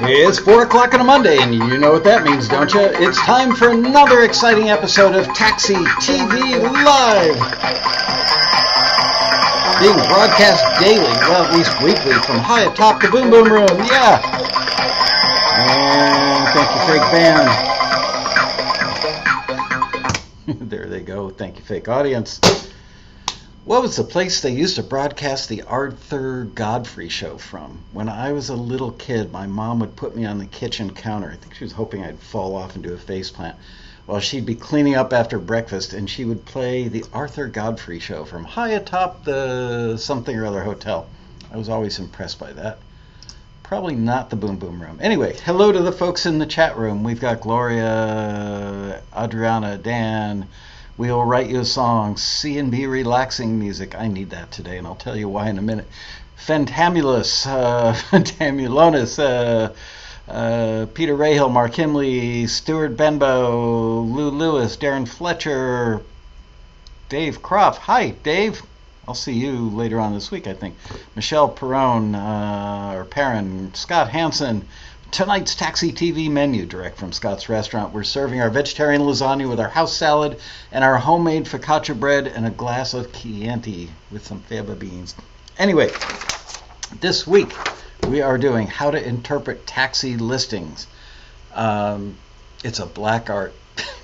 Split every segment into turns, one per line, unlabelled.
It's 4 o'clock on a Monday, and you know what that means, don't you? It's time for another exciting episode of Taxi TV Live. Being broadcast daily, well, at least weekly, from high atop the Boom Boom Room, yeah. And thank you, fake band. There they go, thank you, fake audience. What was the place they used to broadcast the Arthur Godfrey show from? When I was a little kid, my mom would put me on the kitchen counter. I think she was hoping I'd fall off and do a faceplant. While she'd be cleaning up after breakfast, and she would play the Arthur Godfrey show from high atop the something or other hotel. I was always impressed by that. Probably not the Boom Boom Room. Anyway, hello to the folks in the chat room. We've got Gloria, Adriana, Dan. We'll write you a song, C&B relaxing music. I need that today, and I'll tell you why in a minute. Fantamulous, Fantamulonis, Peter Rahill, Mark Himley, Stuart Benbow, Lou Lewis, Darren Fletcher, Dave Croft. Hi, Dave. I'll see you later on this week, I think. Michelle Perrin, Scott Hansen. Tonight's Taxi TV menu, direct from Scott's Restaurant. We're serving our vegetarian lasagna with our house salad and our homemade focaccia bread and a glass of Chianti with some fava beans. Anyway, this week we are doing how to interpret taxi listings. It's a black art,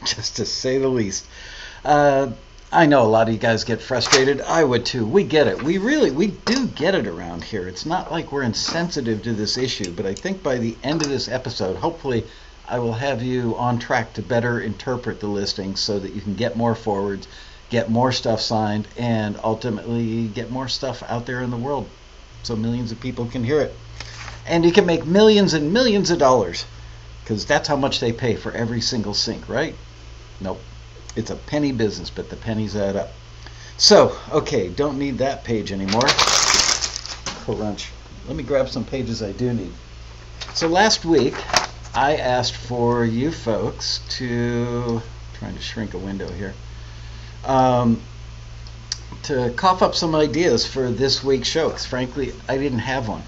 just to say the least. I know a lot of you guys get frustrated. I would too. We get it. We do get it around here. It's not like we're insensitive to this issue, but I think by the end of this episode, hopefully I will have you on track to better interpret the listings so that you can get more forwards, get more stuff signed, and ultimately get more stuff out there in the world so millions of people can hear it. And you can make millions and millions of dollars, because that's how much they pay for every single sync, right? Nope. It's a penny business, but the pennies add up. So, okay, don't need that page anymore. Crunch. Let me grab some pages I do need. So last week, I asked for you folks to, trying to shrink a window here, to cough up some ideas for this week's show, because frankly, I didn't have one.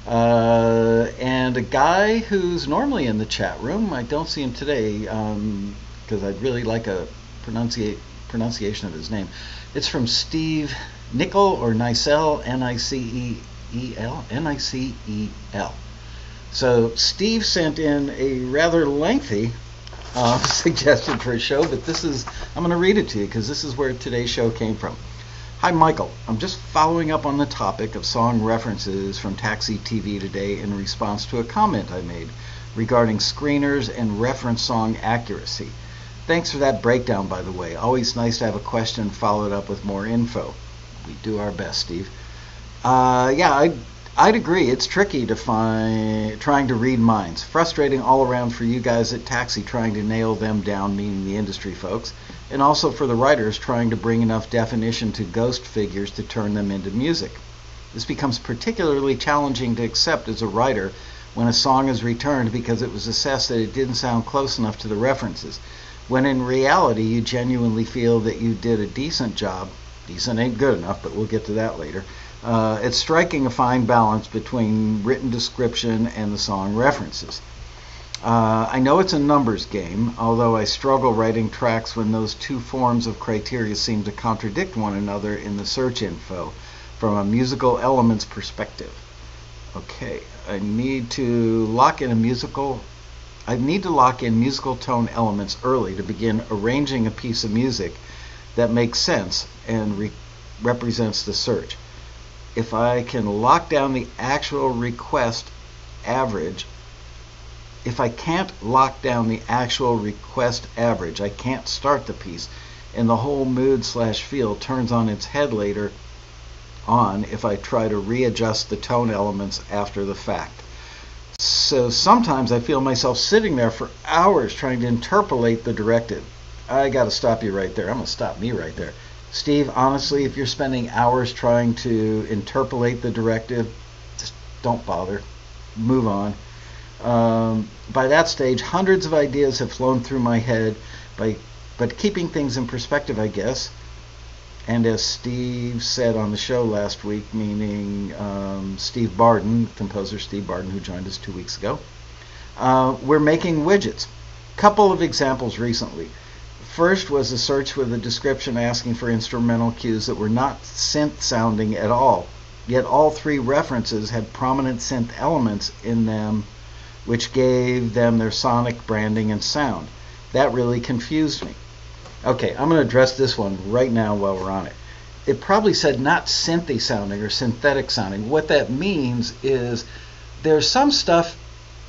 And a guy who's normally in the chat room, I don't see him today, because I'd really like a pronunciation of his name. It's from Steve Nickel or Nicel, N-I-C-E-L. N-I-C-E-L. So Steve sent in a rather lengthy suggestion for a show, but I'm going to read it to you because this is where today's show came from. Hi, Michael. I'm just following up on the topic of song references from Taxi TV today in response to a comment I made regarding screeners and reference song accuracy. Thanks for that breakdown, by the way. Always nice to have a question followed up with more info. We do our best, Steve. Yeah, I'd agree. It's tricky to trying to read minds. Frustrating all around for you guys at Taxi trying to nail them down, meaning the industry folks, and also for the writers trying to bring enough definition to ghost figures to turn them into music. This becomes particularly challenging to accept as a writer when a song is returned because it was assessed that it didn't sound close enough to the references, when in reality you genuinely feel that you did a decent job. Decent ain't good enough, but we'll get to that later. It's striking a fine balance between written description and the song references. I know it's a numbers game, although I struggle writing tracks when those two forms of criteria seem to contradict one another in the search info from a musical elements perspective. Okay, I need to lock in musical tone elements early to begin arranging a piece of music that makes sense and represents the search. If I can lock down the actual request average, I can't start the piece, and the whole mood/feel turns on its head later on if I try to readjust the tone elements after the fact. So sometimes I feel myself sitting there for hours trying to interpolate the directive. I got to stop you right there. I'm going to stop me right there. Steve, honestly, if you're spending hours trying to interpolate the directive, just don't bother. Move on. By that stage, hundreds of ideas have flown through my head, but keeping things in perspective, I guess, And as Steve said on the show last week, meaning Steve Barden, composer Steve Barden, who joined us 2 weeks ago, We're making widgets. Couple of examples recently. First was a search with a description asking for instrumental cues that were not synth sounding at all, yet all three references had prominent synth elements in them which gave them their sonic branding and sound. That really confused me. Okay, I'm going to address this one right now while we're on it. It probably said not synthy sounding or synthetic sounding. What that means is there's some stuff,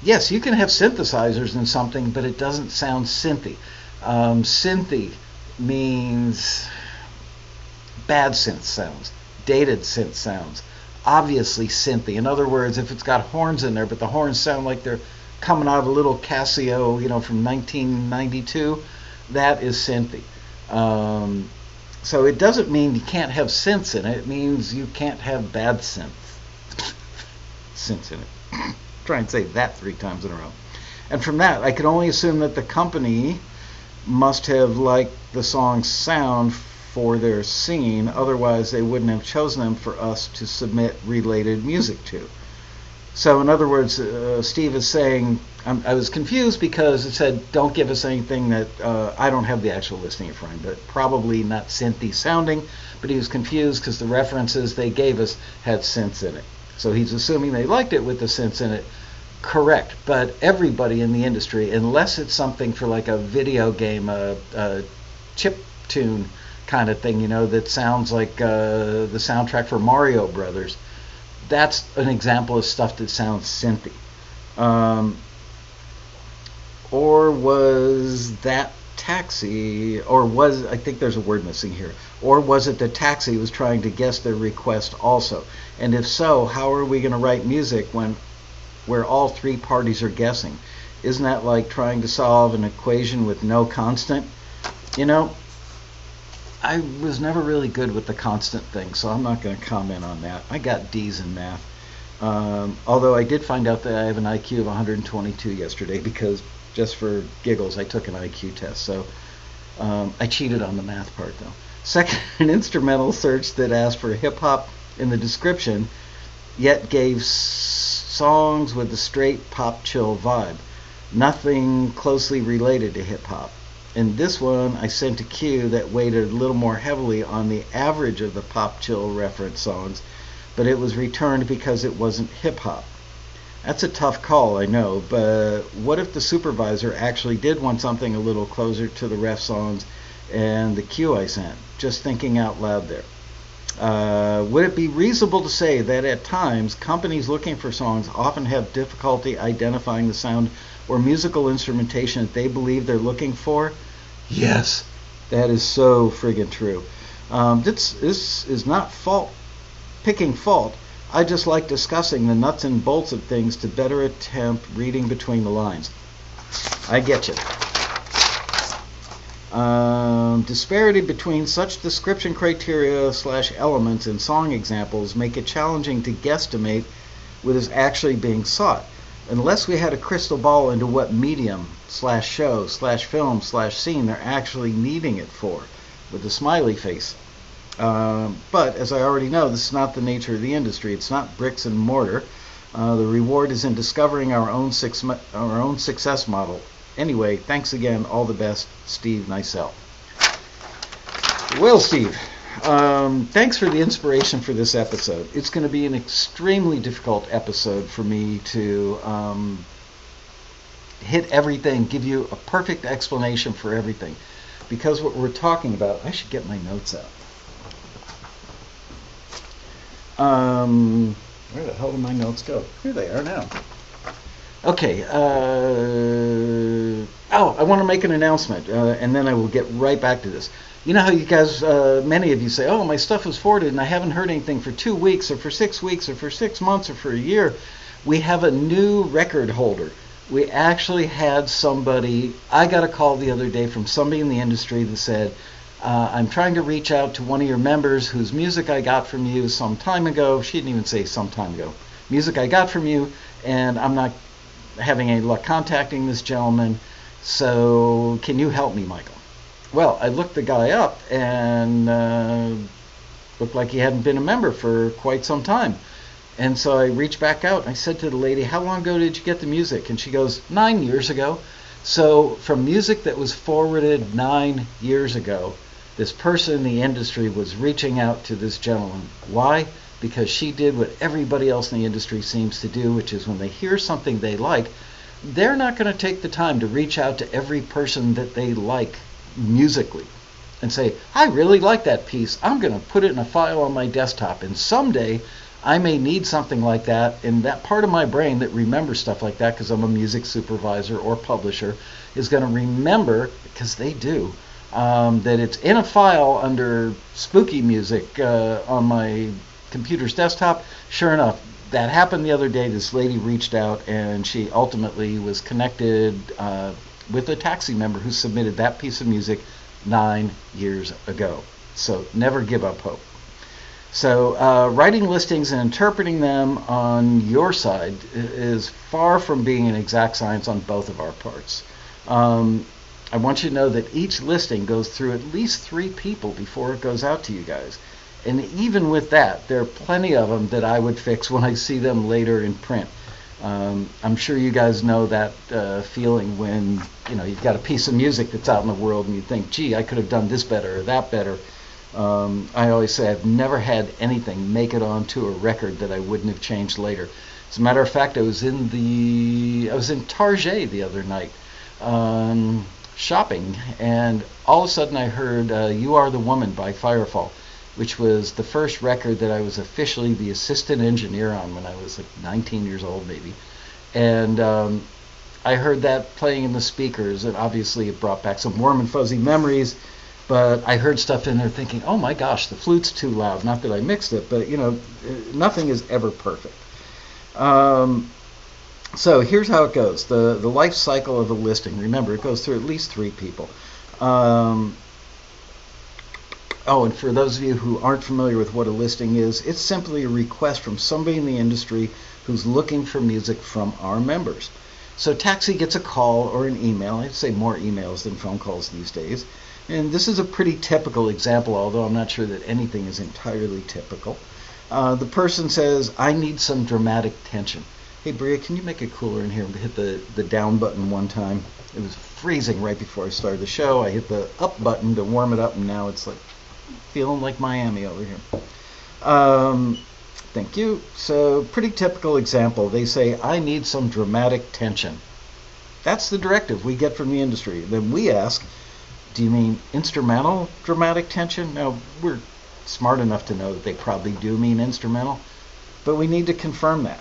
yes, you can have synthesizers in something, but it doesn't sound synthy. Synthy means bad synth sounds, dated synth sounds, obviously synthy. In other words, if it's got horns in there, but the horns sound like they're coming out of a little Casio, from 1992, that is synthy. So it doesn't mean you can't have synths in it. It means you can't have bad synths in it. Try and say that 3 times in a row. And from that, I could only assume that the company must have liked the song's sound for their scene, otherwise they wouldn't have chosen them for us to submit related music to. So in other words, Steve is saying, I was confused because it said don't give us anything that, I don't have the actual listing in front of me, but probably not synthy sounding, but he was confused because the references they gave us had synths in it. So he's assuming they liked it with the synths in it. Correct, but everybody in the industry, unless it's something for like a video game, a chip tune kind of thing, that sounds like the soundtrack for Mario Brothers, that's an example of stuff that sounds synthy. Or was that Taxi, I think there's a word missing here, or was it that Taxi was trying to guess their request also? And if so, how are we going to write music where all 3 parties are guessing? Isn't that like trying to solve an equation with no constant? I was never really good with the constant thing, so I'm not going to comment on that. I got D's in math. Although I did find out that I have an IQ of 122 yesterday because, just for giggles, I took an IQ test. So I cheated on the math part, though. Second, an instrumental search that asked for hip-hop in the description, yet gave songs with a straight pop chill vibe. Nothing closely related to hip-hop. In this one, I sent a cue that weighted a little more heavily on the average of the pop chill reference songs, but it was returned because it wasn't hip-hop. That's a tough call, I know, but what if the supervisor actually did want something a little closer to the ref songs and the cue I sent? Just thinking out loud there. Would it be reasonable to say that at times, companies looking for songs often have difficulty identifying the sound or musical instrumentation that they believe they're looking for? Yes, that is so friggin' true. This is not picking fault. I just like discussing the nuts and bolts of things to better attempt reading between the lines. I get you. Disparity between such description criteria / elements and song examples make it challenging to guesstimate what is actually being sought, unless we had a crystal ball into what medium / show / film / scene they're actually needing it for, with a smiley face. But as I already know, this is not the nature of the industry. It's not bricks and mortar. The reward is in discovering our own success model. Anyway, thanks again. All the best, Steve Nicel. Well, Steve, thanks for the inspiration for this episode. It's going to be an extremely difficult episode for me to hit everything, give you a perfect explanation for everything. Because what we're talking about, I should get my notes out. Where the hell did my notes go? Here they are now. Okay. I want to make an announcement, and then I will get right back to this. You know how you guys, many of you say, oh, my stuff was forwarded and I haven't heard anything for 2 weeks or for 6 weeks or for 6 months or for a year. We have a new record holder. We actually had somebody, I got a call the other day from somebody in the industry that said, I'm trying to reach out to one of your members whose music I got from you some time ago. She didn't even say some time ago. Music I got from you, and I'm not having any luck contacting this gentleman. So can you help me, Michael? Well, I looked the guy up, and looked like he hadn't been a member for quite some time. And so I reached back out and I said to the lady, how long ago did you get the music? And she goes, 9 years ago. So from music that was forwarded 9 years ago, this person in the industry was reaching out to this gentleman. Why? Because she did what everybody else in the industry seems to do, which is when they hear something they like, they're not going to take the time to reach out to every person that they like musically and say, I really like that piece. I'm going to put it in a file on my desktop, and someday I may need something like that, and that part of my brain that remembers stuff like that, because I'm a music supervisor or publisher, is going to remember, because they do, that it's in a file under spooky music on my computer's desktop. Sure enough, that happened the other day. This lady reached out, and she ultimately was connected with a taxi member who submitted that piece of music 9 years ago. So never give up hope. So writing listings and interpreting them on your side is far from being an exact science on both of our parts. I want you to know that each listing goes through at least 3 people before it goes out to you guys. And even with that, there are plenty of them that I would fix when I see them later in print. I'm sure you guys know that feeling when you've got a piece of music that's out in the world and you think, gee, I could have done this better or that better. I always say I've never had anything make it onto a record that I wouldn't have changed later. As a matter of fact, I was in Target the other night shopping, and all of a sudden I heard "You Are the Woman" by Firefall, which was the first record that I was officially the assistant engineer on when I was like 19 years old maybe. And I heard that playing in the speakers, and obviously it brought back some warm and fuzzy memories. But I heard stuff in there thinking, oh my gosh, the flute's too loud. Not that I mixed it, but nothing is ever perfect. So here's how it goes. The life cycle of a listing. Remember, it goes through at least 3 people. Oh, and for those of you who aren't familiar with what a listing is, it's simply a request from somebody in the industry who's looking for music from our members. So Taxi gets a call or an email. I'd say more emails than phone calls these days. And this is a pretty typical example, although I'm not sure that anything is entirely typical. The person says, I need some dramatic tension. Hey, Bria, can you make it cooler in here? Hit the down button one time. It was freezing right before I started the show. I hit the up button to warm it up, and now it's like feeling like Miami over here. Thank you. So, pretty typical example. They say, I need some dramatic tension. That's the directive we get from the industry. Then we ask, do you mean instrumental dramatic tension? Now, we're smart enough to know that they probably do mean instrumental, but we need to confirm that.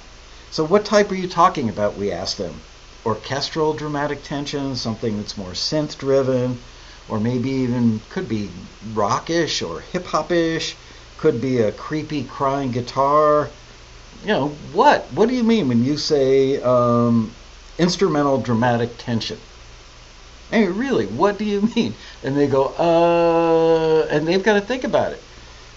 So what type are you talking about, we ask them. Orchestral dramatic tension, something that's more synth driven, or maybe even could be rockish or hip hop-ish, could be a creepy crying guitar. What do you mean when you say instrumental dramatic tension? I mean, really, what do you mean? And they go, and they've got to think about it.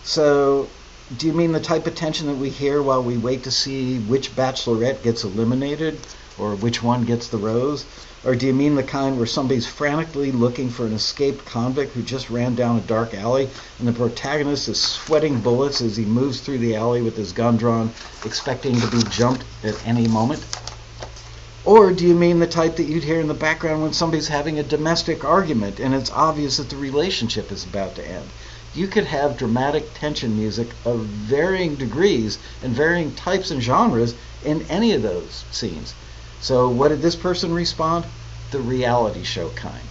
So, do you mean the type of tension that we hear while we wait to see which bachelorette gets eliminated, or which one gets the rose? Or do you mean the kind where somebody's frantically looking for an escaped convict who just ran down a dark alley, and the protagonist is sweating bullets as he moves through the alley with his gun drawn, expecting to be jumped at any moment? Or do you mean the type that you'd hear in the background when somebody's having a domestic argument and it's obvious that the relationship is about to end? You could have dramatic tension music of varying degrees and varying types and genres in any of those scenes. So what did this person respond? The reality show kind.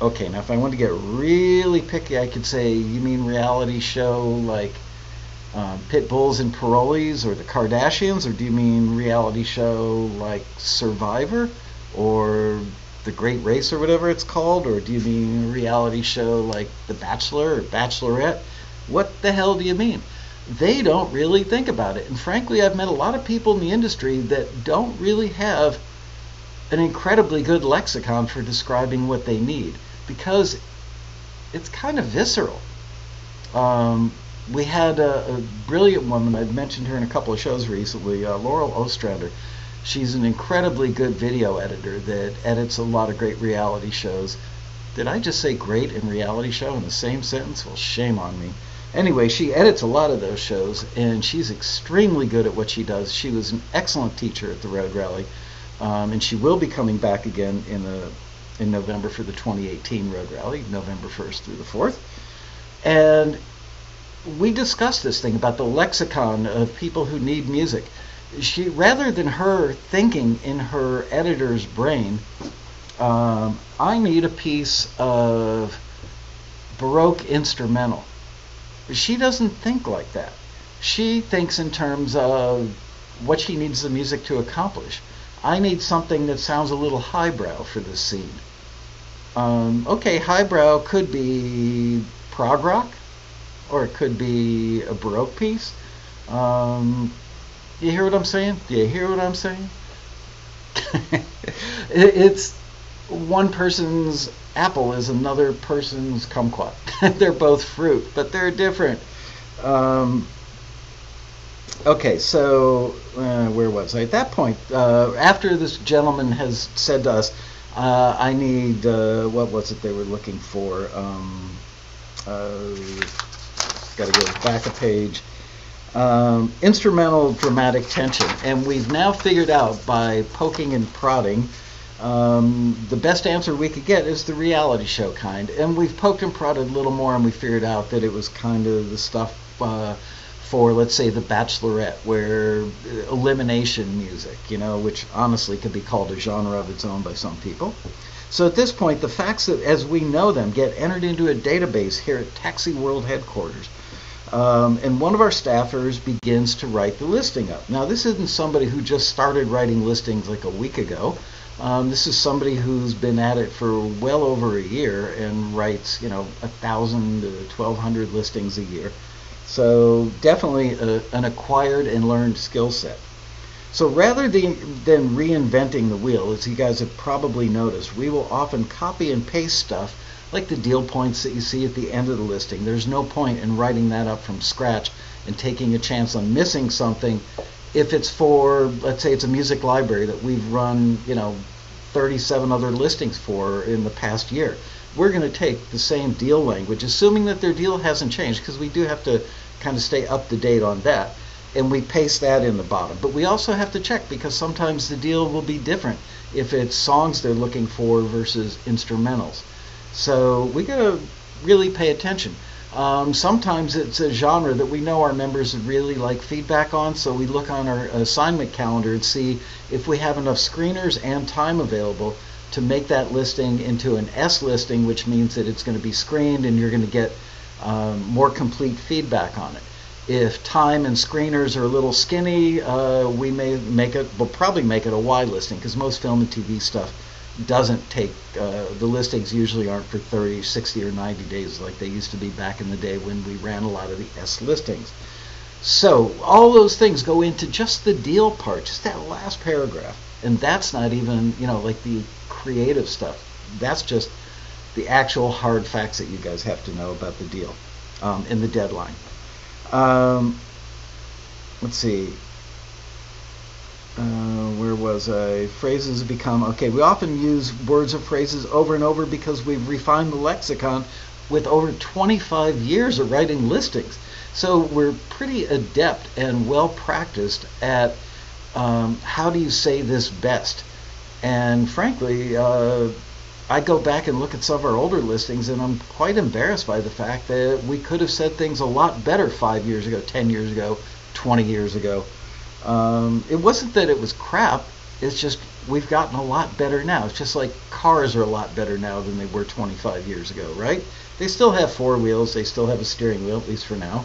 Okay, now if I want to get really picky, I could say, you mean reality show like Pit Bulls and Parolees or the Kardashians, or do you mean reality show like Survivor or The Great Race or whatever it's called, or do you mean a reality show like The Bachelor or Bachelorette? What the hell do you mean? They don't really think about it. And frankly, I've met a lot of people in the industry that don't really have an incredibly good lexicon for describing what they need, because it's kind of visceral. We had a brilliant woman, I've mentioned her in a couple of shows recently, Laurel Ostrander. She's an incredibly good video editor that edits a lot of great reality shows. Did I just say great and reality show in the same sentence? Well, shame on me. Anyway, she edits a lot of those shows, and she's extremely good at what she does. She was an excellent teacher at the Road Rally, and she will be coming back again in November for the 2018 Road Rally, November 1st through the 4th. And we discussed this thing about the lexicon of people who need music. She, rather than her thinking in her editor's brain, I need a piece of Baroque instrumental. She doesn't think like that. She thinks in terms of what she needs the music to accomplish. I need something that sounds a little highbrow for this scene. Okay, highbrow could be prog rock, or it could be a Baroque piece. You hear what I'm saying? Do you hear what I'm saying? It's one person's apple is another person's kumquat. They're both fruit, but they're different. Okay, so where was I? At that point, after this gentleman has said to us, I need, what was it they were looking for? Got to go back a page. Instrumental dramatic tension. And we've now figured out by poking and prodding, the best answer we could get is the reality show kind. And we've poked and prodded a little more, and we figured out that it was kind of the stuff for, let's say, The Bachelorette, where elimination music, which honestly could be called a genre of its own by some people. So at this point, the facts that, as we know them, get entered into a database here at Taxi World headquarters. And one of our staffers begins to write the listing up. Now, this isn't somebody who just started writing listings like a week ago. This is somebody who's been at it for well over a year and writes, 1,000 to 1,200 listings a year. So definitely an acquired and learned skill set. So rather than reinventing the wheel, as you guys have probably noticed, we will often copy and paste stuff like the deal points that you see at the end of the listing. There's no point in writing that up from scratch and taking a chance on missing something if it's for, let's say it's a music library that we've run, 37 other listings for in the past year. We're going to take the same deal language, assuming that their deal hasn't changed, because we do have to kind of stay up to date on that, and we paste that in the bottom. But we also have to check, because sometimes the deal will be different if it's songs they're looking for versus instrumentals. So we got to really pay attention. Sometimes it's a genre that we know our members really like feedback on, so we look on our assignment calendar and see if we have enough screeners and time available to make that listing into an S listing, which means that it's going to be screened and you're going to get more complete feedback on it. If time and screeners are a little skinny, we'll probably make it a Y listing, because most film and TV stuff doesn't take, the listings usually aren't for 30, 60, or 90 days like they used to be back in the day when we ran a lot of the S listings. So all those things go into just the deal part, just that last paragraph. And that's not even, like the creative stuff. That's just the actual hard facts that you guys have to know about the deal and the deadline. Let's see. Where was I? Phrases become, okay, we often use words or phrases over and over because we've refined the lexicon with over 25 years of writing listings. So we're pretty adept and well practiced at how do you say this best. And frankly, I go back and look at some of our older listings, and I'm quite embarrassed by the fact that we could have said things a lot better 5 years ago, 10 years ago, 20 years ago. It wasn't that it was crap, it's just we've gotten a lot better now. It's just like cars are a lot better now than they were 25 years ago, right? They still have four wheels, they still have a steering wheel, at least for now.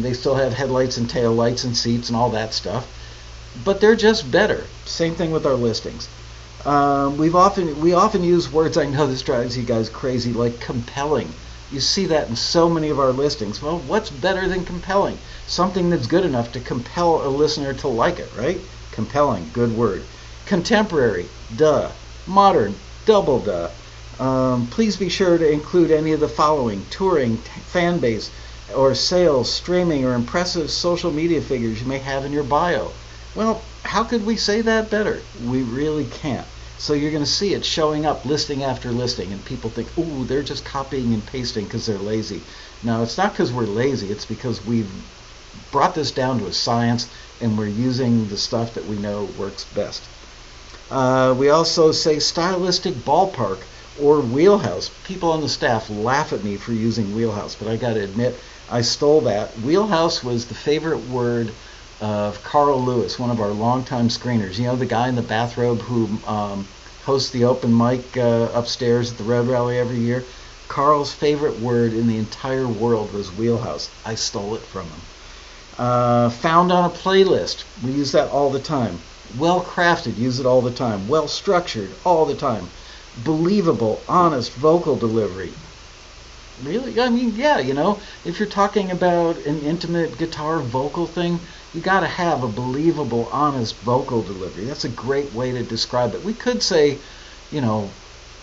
They still have headlights and tail lights and seats and all that stuff. But they're just better. Same thing with our listings. We often use words, I know this drives you guys crazy, like compelling. You see that in so many of our listings. Well, what's better than compelling? Something that's good enough to compel a listener to like it, right? Compelling, good word. Contemporary, duh. Modern, double duh. Please be sure to include any of the following: touring, fan base, or sales, streaming, or impressive social media figures you may have in your bio. Well, how could we say that better? We really can't. So you're going to see it showing up listing after listing, and people think, ooh, they're just copying and pasting because they're lazy. No, it's not because we're lazy. It's because we've brought this down to a science, and we're using the stuff that we know works best. We also say stylistic ballpark or wheelhouse. People on the staff laugh at me for using wheelhouse, but I got to admit, I stole that. Wheelhouse was the favorite word of Carl Lewis, one of our longtime screeners. You know, the guy in the bathrobe who hosts the open mic upstairs at the Road Rally every year? Carl's favorite word in the entire world was wheelhouse. I stole it from him. Found on a playlist. We use that all the time. Well crafted. Use it all the time. Well structured. All the time. Believable, honest vocal delivery. Really? I mean, yeah, you know, if you're talking about an intimate guitar vocal thing, you got to have a believable, honest vocal delivery. That's a great way to describe it. We could say, you know,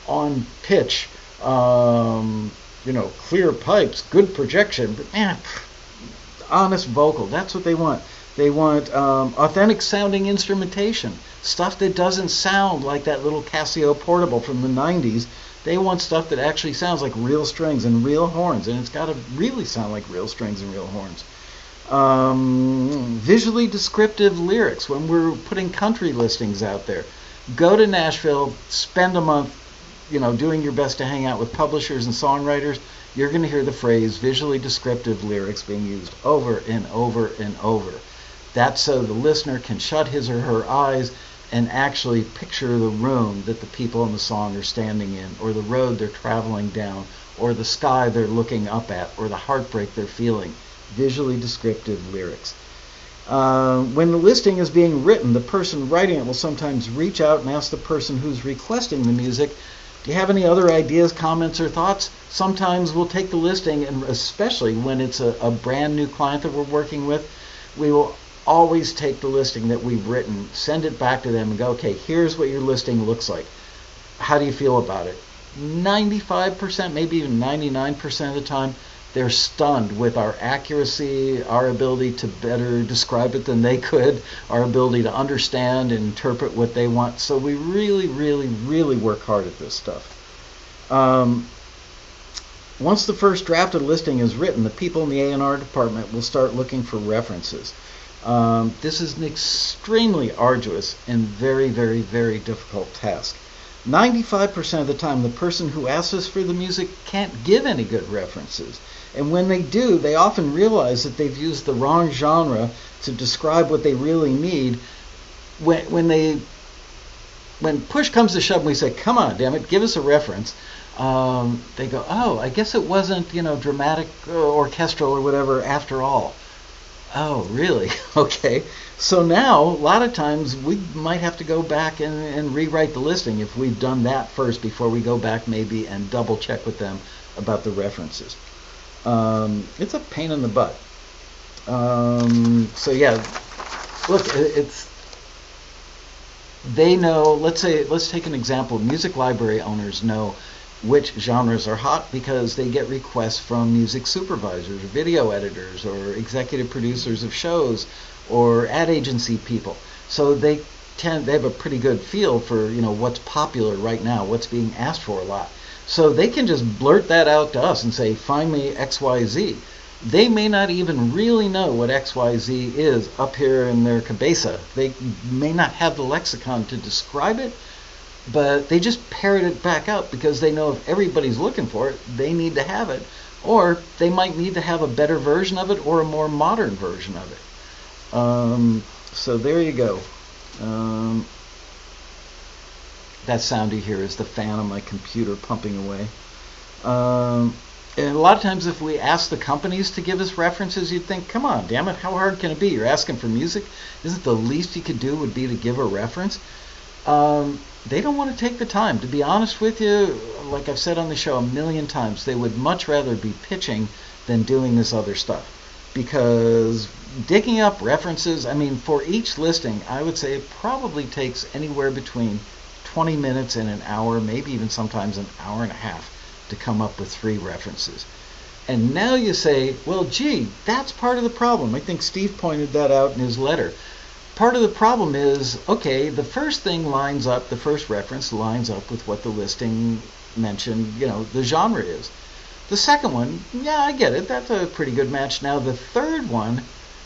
on pitch, you know, clear pipes, good projection, but man, honest vocal. That's what they want. They want authentic sounding instrumentation, stuff that doesn't sound like that little Casio portable from the 90s. They want stuff that actually sounds like real strings and real horns, and it's got to really sound like real strings and real horns. Visually descriptive lyrics. When we're putting country listings out there, go to Nashville, spend a month, you know, doing your best to hang out with publishers and songwriters. You're going to hear the phrase visually descriptive lyrics being used over and over and over. That's so the listener can shut his or her eyes and actually picture the room that the people in the song are standing in, or the road they're traveling down, or the sky they're looking up at, or the heartbreak they're feeling. Visually descriptive lyrics. When the listing is being written, the person writing it will sometimes reach out and ask the person who's requesting the music, do you have any other ideas, comments, or thoughts? Sometimes we'll take the listing, and especially when it's a brand new client that we're working with, we will always take the listing that we've written, send it back to them, and go, okay, here's what your listing looks like. How do you feel about it? 95%, maybe even 99% of the time, they're stunned with our accuracy, our ability to better describe it than they could, our ability to understand and interpret what they want. So we really, really, really work hard at this stuff. Once the first draft of the listing is written, the people in the A&R department will start looking for references. This is an extremely arduous and very, very, very difficult task. 95% of the time, the person who asks us for the music can't give any good references. And when they do, they often realize that they've used the wrong genre to describe what they really need. When push comes to shove and we say, come on, damn it, give us a reference, they go, oh, I guess it wasn't, you know, dramatic, orchestral or whatever after all. Oh, really? Okay. So now, a lot of times, we might have to go back and rewrite the listing if we've done that first before we go back maybe and double check with them about the references. It's a pain in the butt. So yeah, look, they know, let's take an example. Music library owners know which genres are hot because they get requests from music supervisors, video editors, or executive producers of shows, or ad agency people. So they have a pretty good feel for, you know, what's popular right now, what's being asked for a lot. So they can just blurt that out to us and say, find me XYZ. They may not even really know what XYZ is up here in their cabeza. They may not have the lexicon to describe it, but they just parrot it back out because they know if everybody's looking for it, they need to have it. Or they might need to have a better version of it or a more modern version of it. So there you go. That sound you hear is the fan of my computer pumping away. And a lot of times if we ask the companies to give us references, you'd think, come on, damn it, how hard can it be? You're asking for music? Isn't the least you could do would be to give a reference? They don't want to take the time. To be honest with you, like I've said on the show a million times, they would much rather be pitching than doing this other stuff. Because digging up references, I mean, for each listing, I would say it probably takes anywhere between 20 minutes and an hour, maybe even sometimes an hour and a half to come up with 3 references. And now you say, well, gee, that's part of the problem. I think Steve pointed that out in his letter. part of the problem is, okay, the first thing lines up, the first reference lines up with what the listing mentioned, the genre is. The second one, yeah, I get it, that's a pretty good match. Now the third one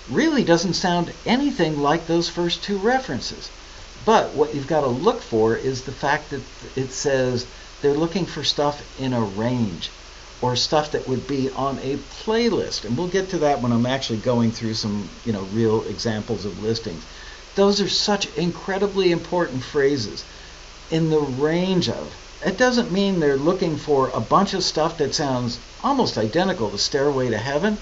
really doesn't sound anything like those first two references. But what you've got to look for is the fact that it says they're looking for stuff in a range, or stuff that would be on a playlist. And we'll get to that when I'm actually going through some, real examples of listings. Those are such incredibly important phrases. In the range of. It doesn't mean they're looking for a bunch of stuff that sounds almost identical to Stairway to Heaven.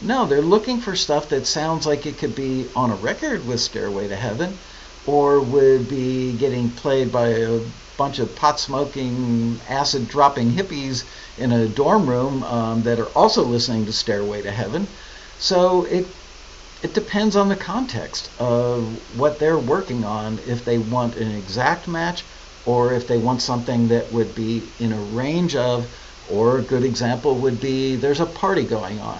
No, they're looking for stuff that sounds like it could be on a record with Stairway to Heaven, or would be getting played by a bunch of pot-smoking, acid-dropping hippies in a dorm room that are also listening to Stairway to Heaven. So it depends on the context of what they're working on, if they want an exact match or if they want something that would be in a range of, or a good example would be there's a party going on.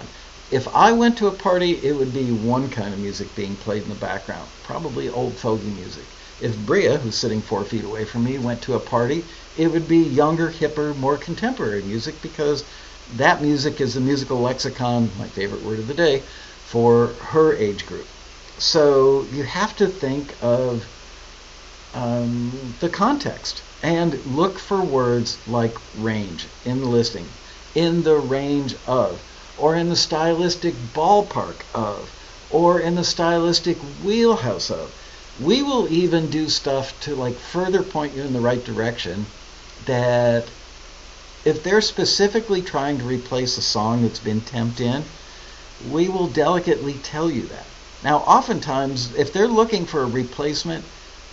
If I went to a party, it would be one kind of music being played in the background, probably old fogey music. If Bria, who's sitting 4 feet away from me, went to a party, it would be younger, hipper, more contemporary music, because that music is the musical lexicon, my favorite word of the day, for her age group. So you have to think of the context and look for words like range in the listing, in the range of, or in the stylistic ballpark of, or in the stylistic wheelhouse of. We will even do stuff to further point you in the right direction, that if they're specifically trying to replace a song that's been temped in, we will delicately tell you that. Now, oftentimes, if they're looking for a replacement,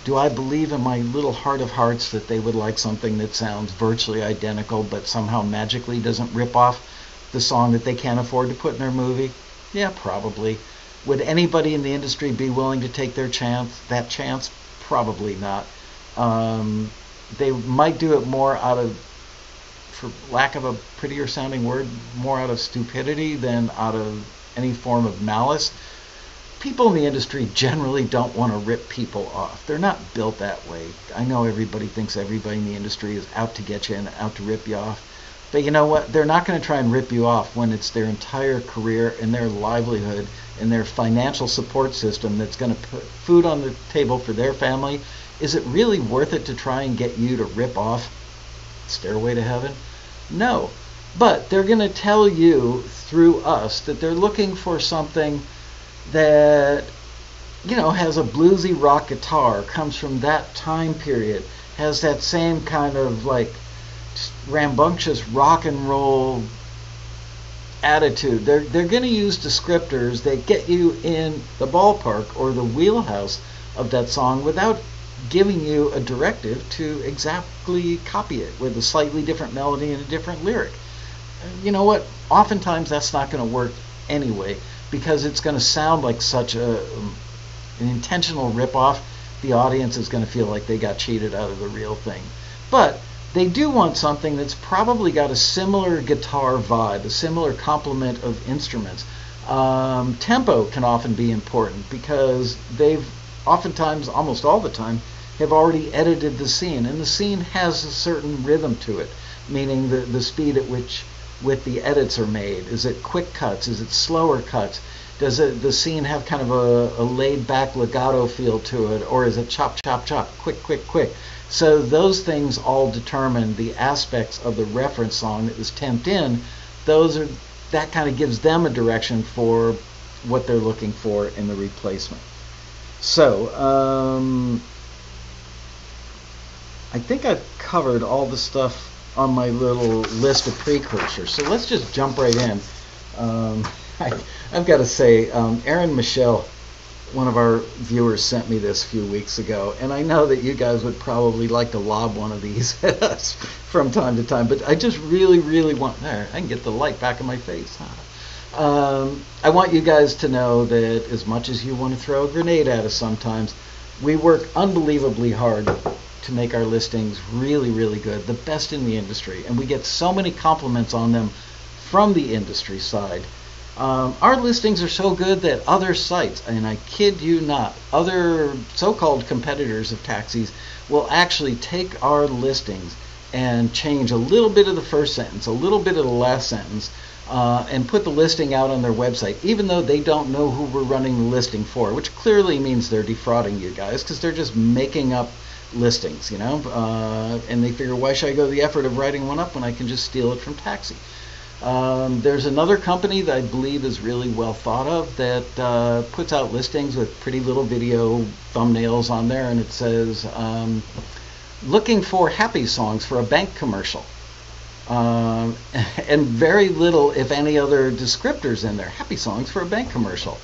do I believe in my little heart of hearts that they would like something that sounds virtually identical but somehow magically doesn't rip off the song that they can't afford to put in their movie? Yeah, probably. Would anybody in the industry be willing to take that chance? Probably not. They might do it more out of, for lack of a prettier sounding word, more out of stupidity than out of any form of malice. People in the industry generally don't want to rip people off. They're not built that way. I know everybody thinks everybody in the industry is out to get you and out to rip you off. But you know what? They're not going to try and rip you off when it's their entire career and their livelihood and their financial support system that's going to put food on the table for their family. Is it really worth it to try and get you to rip off Stairway to Heaven? No. But they're going to tell you through us that they're looking for something that, has a bluesy rock guitar, comes from that time period, has that same kind of rambunctious rock and roll attitude. They're going to use descriptors that get you in the ballpark or the wheelhouse of that song without giving you a directive to exactly copy it with a slightly different melody and a different lyric. You know what? Oftentimes that's not going to work anyway, because it's going to sound like such an intentional rip-off. The audience is going to feel like they got cheated out of the real thing. But they do want something that's probably got a similar guitar vibe, a similar complement of instruments. Tempo can often be important, because they've oftentimes, almost all the time, have already edited the scene, and the scene has a certain rhythm to it, meaning the speed at which the edits are made. Is it quick cuts? Is it slower cuts? Does the scene have kind of a laid-back legato feel to it, or is it chop, chop, chop, quick, quick, quick? So those things all determine the aspects of the reference song that was temped in. That kind of gives them a direction for what they're looking for in the replacement. So I think I've covered all the stuff on my little list of precursors. So let's just jump right in. I've got to say, Aaron Michelle, one of our viewers, sent me this a few weeks ago, and I know that you guys would probably like to lob one of these at us from time to time, but I just really, really want, there, I can get the light back in my face. I want you guys to know that as much as you want to throw a grenade at us sometimes, we work unbelievably hard to make our listings really, really good, the best in the industry, and we get so many compliments on them from the industry side. Our listings are so good that other sites, and I kid you not, other so-called competitors of taxis will actually take our listings and change a little bit of the first sentence, a little bit of the last sentence, and put the listing out on their website, even though they don't know who we're running the listing for, which clearly means they're defrauding you guys, because they're just making up listings, and they figure, why should I go to the effort of writing one up when I can just steal it from Taxi? There's another company that I believe is really well thought of that puts out listings with pretty little video thumbnails on there, and it says, looking for happy songs for a bank commercial. And very little, if any, other descriptors in there. Happy songs for a bank commercial.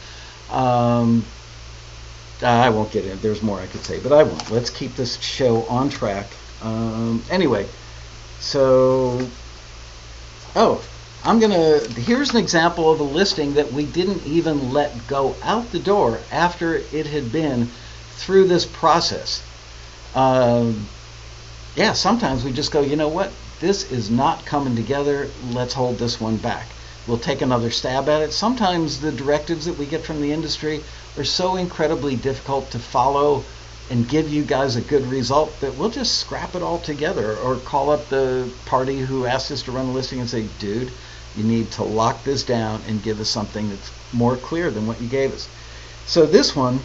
I won't get in. There's more I could say, but I won't. Let's keep this show on track. Anyway, so, here's an example of a listing that we didn't even let go out the door after it had been through this process. Sometimes we just go, you know what? This is not coming together. Let's hold this one back. We'll take another stab at it. Sometimes the directives that we get from the industry are so incredibly difficult to follow and give you guys a good result that we'll just scrap it all together, or call up the party who asked us to run the listing and say, dude, you need to lock this down and give us something that's more clear than what you gave us. So this one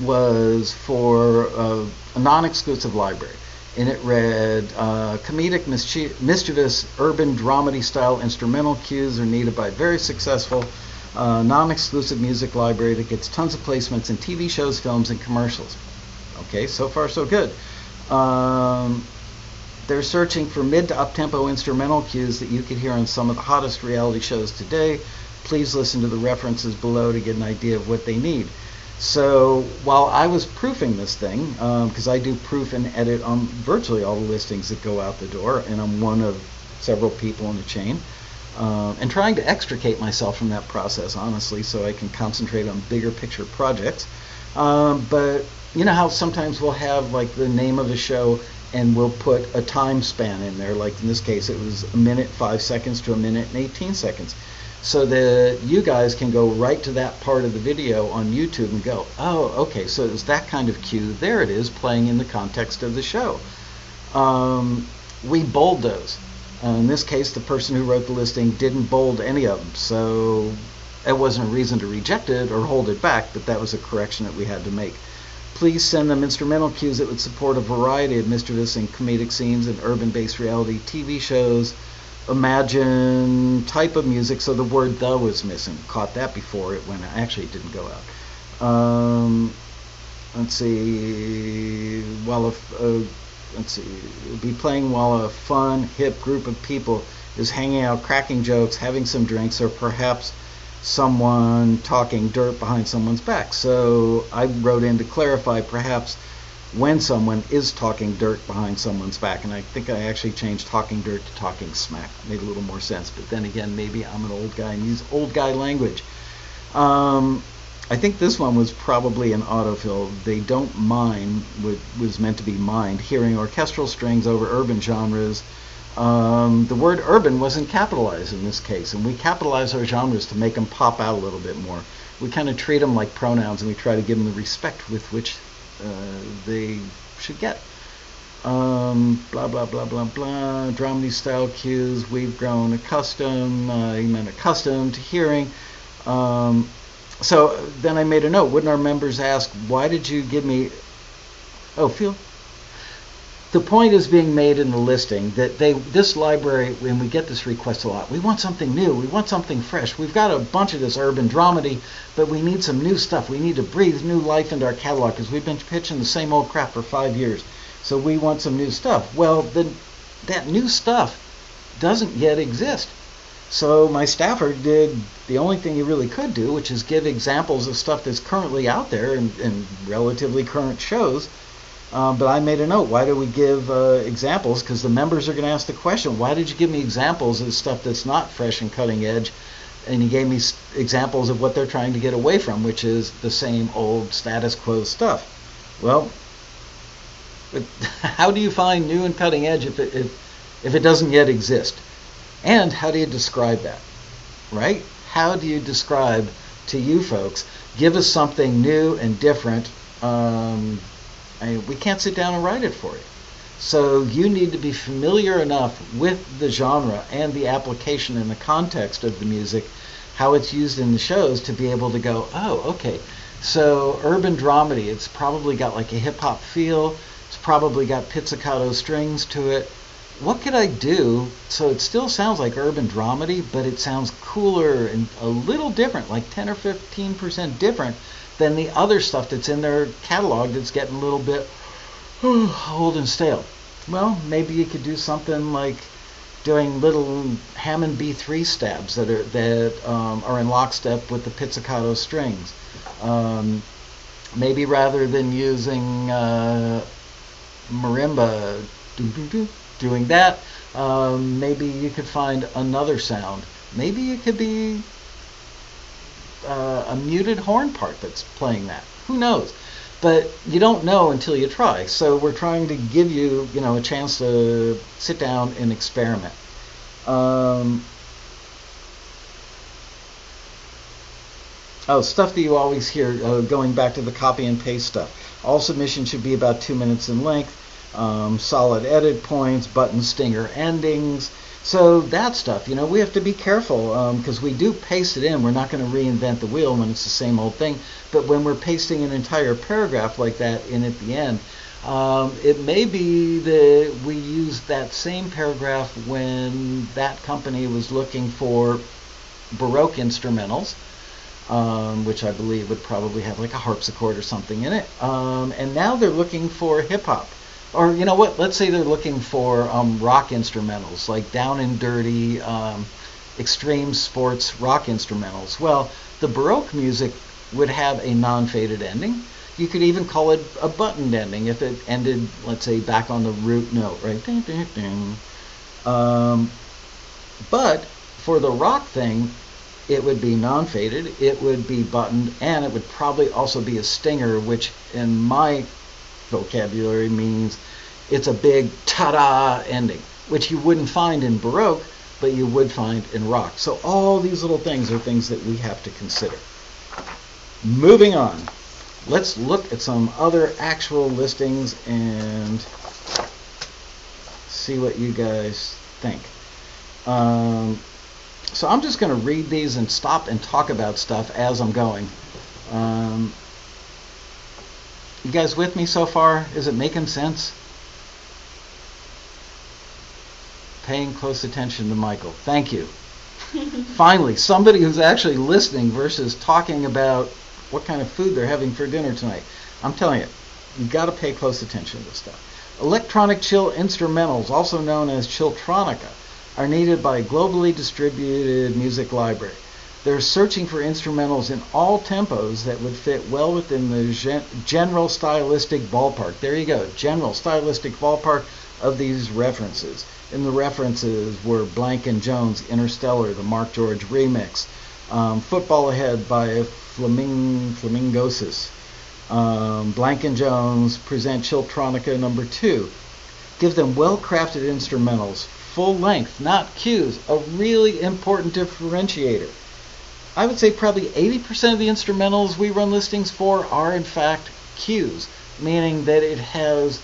was for a non-exclusive library. And it read, comedic, mischievous, urban dramedy style instrumental cues are needed by a very successful non-exclusive music library that gets tons of placements in TV shows, films, and commercials. Okay, so far so good. They're searching for mid to up-tempo instrumental cues that you could hear on some of the hottest reality shows today. Please listen to the references below to get an idea of what they need. So while I was proofing this thing, because I do proof and edit on virtually all the listings that go out the door, and I'm one of several people in the chain, and trying to extricate myself from that process, honestly, so I can concentrate on bigger picture projects. But you know how sometimes we'll have like the name of the show and we'll put a time span in there, like in this case it was 1 minute 5 seconds to 1 minute and 18 seconds. So that you guys can go right to that part of the video on YouTube and go, oh, okay, so it was that kind of cue. There it is, playing in the context of the show. We bold those. In this case, the person who wrote the listing didn't bold any of them, so it wasn't a reason to reject it or hold it back, but that was a correction that we had to make. Please send them instrumental cues that would support a variety of mischievous and comedic scenes in urban-based reality TV shows. Imagine type of music, so the word "the" was missing. Caught that before it went. Actually, it didn't go out. Let's see. Let's see. It'll be playing while a fun, hip group of people is hanging out, cracking jokes, having some drinks, or perhaps someone talking dirt behind someone's back. So I wrote in to clarify, perhaps when someone is talking dirt behind someone's back, and I think I actually changed talking dirt to talking smack. Made a little more sense, but then again, maybe I'm an old guy and use old guy language. I think this one was probably an autofill. They don't mind what was meant to be mind, hearing orchestral strings over urban genres. The word urban wasn't capitalized in this case, and we capitalize our genres to make them pop out a little bit more. We kind of treat them like pronouns, and we try to give them the respect with which they should get. Blah, blah, blah, blah, blah. Dramedy style cues we've grown accustomed, accustomed to hearing. So then I made a note. Wouldn't our members ask, why did you give me... The point is being made in the listing that this library, when we get this request a lot, we want something new, we want something fresh. We've got a bunch of this urban dramedy, but we need some new stuff. We need to breathe new life into our catalog because we've been pitching the same old crap for 5 years. So we want some new stuff. Well, that new stuff doesn't yet exist. So my staffer did the only thing he really could do, which is give examples of stuff that's currently out there in relatively current shows. But I made a note, why do we give examples? Because the members are going to ask the question, why did you give me examples of stuff that's not fresh and cutting edge? And he gave me examples of what they're trying to get away from, which is the same old status quo stuff. Well, how do you find new and cutting edge if it doesn't yet exist? And how do you describe that? Right? how do you describe to you folks? Give us something new and different. We can't sit down and write it for you. So you need to be familiar enough with the genre and the application and the context of the music, how it's used in the shows, to be able to go, oh, okay, so urban dramedy, it's probably got like a hip-hop feel, it's probably got pizzicato strings to it. What could I do so it still sounds like urban dramedy, but it sounds cooler and a little different, like 10 or 15% different than the other stuff that's in their catalog that's getting a little bit old and stale? Well, maybe you could do something like doing little Hammond B3 stabs that are in lockstep with the pizzicato strings. Maybe rather than using marimba, doing that, maybe you could find another sound. Maybe it could be a muted horn part that's playing that. Who knows? But you don't know until you try. So we're trying to give you, a chance to sit down and experiment. Stuff that you always hear, going back to the copy and paste stuff. All submissions should be about 2 minutes in length. Solid edit points, button stinger endings. So that stuff, we have to be careful because we do paste it in. We're not going to reinvent the wheel when it's the same old thing. But when we're pasting an entire paragraph like that in at the end, it may be that we used that same paragraph when that company was looking for Baroque instrumentals, which I believe would probably have like a harpsichord or something in it. And now they're looking for hip-hop. Or you know what? Let's say they're looking for rock instrumentals, like down and dirty, extreme sports rock instrumentals. Well, the Baroque music would have a non-faded ending. You could even call it a buttoned ending if it ended, let's say, back on the root note, right? Ding, ding, ding. But for the rock thing, it would be non-faded, it would be buttoned, and it would probably also be a stinger, which in my vocabulary means it's a big ta-da ending, which you wouldn't find in Baroque, but you would find in rock. So all these little things are things that we have to consider. Moving on, let's look at some other actual listings and see what you guys think. So I'm just going to read these and stop and talk about stuff as I'm going. You guys with me so far? Is it making sense? Paying close attention to Michael. Thank you. Finally, somebody who's actually listening versus talking about what kind of food they're having for dinner tonight. I'm telling you, you've got to pay close attention to this stuff. Electronic chill instrumentals, also known as chilltronica, are needed by a globally distributed music library. They're searching for instrumentals in all tempos that would fit well within the general stylistic ballpark. There you go, general stylistic ballpark of these references. And the references were Blank and Jones, Interstellar, the Mark George remix, Football Ahead by Flamingosis, Blank and Jones present Chilltronica number 2. Give them well-crafted instrumentals, full length, not cues, a really important differentiator. I would say probably 80% of the instrumentals we run listings for are in fact cues, meaning that it has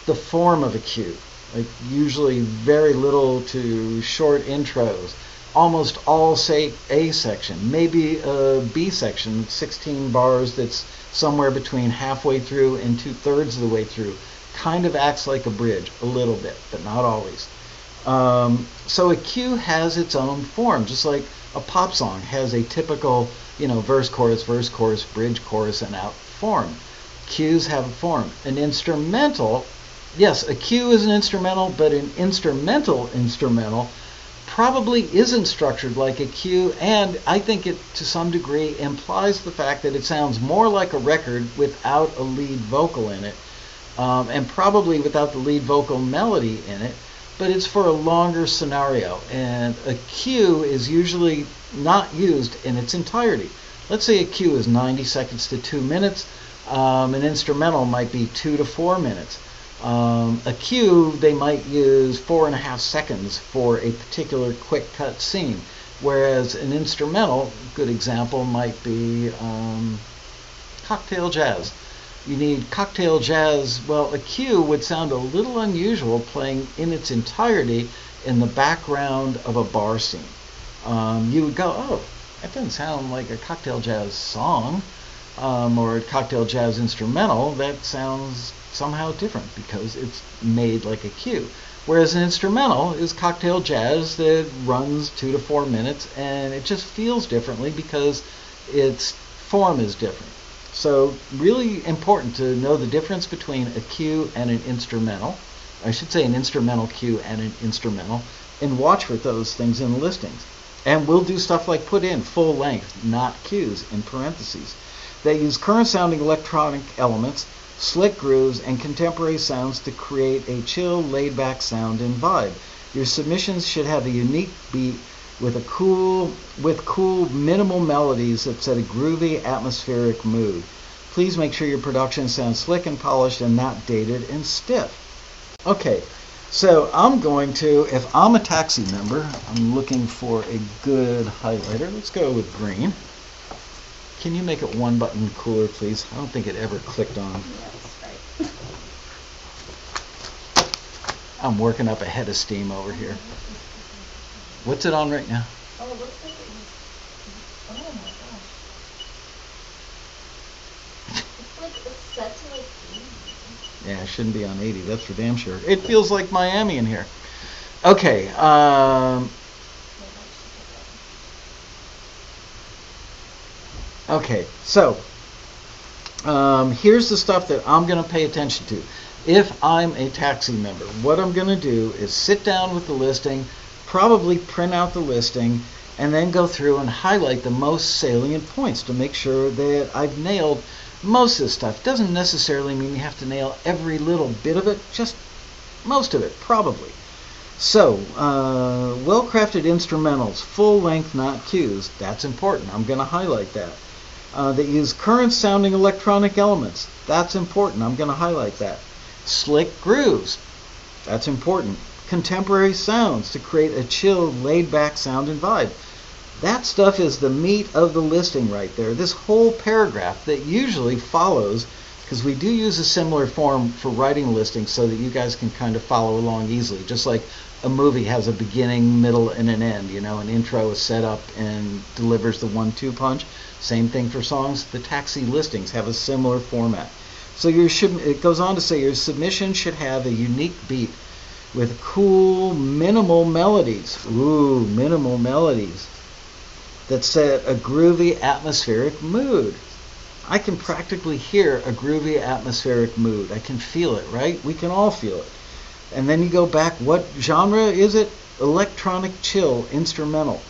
the form of a cue, like usually very little to short intros, almost all say A section, maybe a B section, 16 bars that's somewhere between halfway through and 2/3 of the way through, kind of acts like a bridge a little bit, but not always. So a cue has its own form, just like a pop song has a typical, verse, chorus, bridge, chorus, and out form. Cues have a form. An instrumental, yes, a cue is an instrumental, but an instrumental probably isn't structured like a cue, and I think it, to some degree, implies the fact that it sounds more like a record without a lead vocal in it, and probably without the lead vocal melody in it, but it's for a longer scenario, and a cue is usually not used in its entirety. Let's say a cue is 90 seconds to 2 minutes. An instrumental might be 2 to 4 minutes. A cue, they might use 4.5 seconds for a particular quick cut scene. Whereas an instrumental, good example might be cocktail jazz. You need cocktail jazz. Well, a cue would sound a little unusual playing in its entirety in the background of a bar scene. You would go, oh, that doesn't sound like a cocktail jazz song or a cocktail jazz instrumental. That sounds somehow different because it's made like a cue. Whereas an instrumental is cocktail jazz that runs 2 to 4 minutes, and it just feels differently because its form is different. So really important to know the difference between a cue and an instrumental. I should say an instrumental cue and an instrumental, and watch for those things in listings. And we'll do stuff like put in full length, not cues, in parentheses. They use current sounding electronic elements, slick grooves, and contemporary sounds to create a chill, laid-back sound and vibe. Your submissions should have a unique beat with cool, minimal melodies that set a groovy, atmospheric mood. Please make sure your production sounds slick and polished and not dated and stiff. Okay, so I'm going to, if I'm a taxi member, I'm looking for a good highlighter. Let's go with green. Can you make it one button cooler, please? I don't think it ever clicked on.
Yes, right.
I'm working up a head of steam over here. What's it on right now?
Oh, it looks like it was. Oh my gosh. It's like it's set to like 80.
Yeah, it shouldn't be on 80. That's for damn sure. It feels like Miami in here. Okay. Okay, so here's the stuff that I'm going to pay attention to. If I'm a taxi member, what I'm going to do is sit down with the listing, probably print out the listing, and then go through and highlight the most salient points to make sure that I've nailed most of this stuff. Doesn't necessarily mean you have to nail every little bit of it, just most of it, probably. So, well-crafted instrumentals, full length, not cues. That's important. I'm going to highlight that. That use current sounding electronic elements. That's important. I'm going to highlight that. Slick grooves. That's important. Contemporary sounds to create a chill, laid-back sound and vibe. That stuff is the meat of the listing right there. This whole paragraph that usually follows, because we do use a similar form for writing a listing so that you guys can kind of follow along easily. Just like a movie has a beginning, middle, and an end. You know, an intro is set up and delivers the 1-2 punch. Same thing for songs. The taxi listings have a similar format. So it goes on to say your submission should have a unique beat with cool, minimal melodies. Ooh, minimal melodies that set a groovy, atmospheric mood. I can practically hear a groovy, atmospheric mood. I can feel it, right? We can all feel it. And then you go back, what genre is it? Electronic chill instrumental.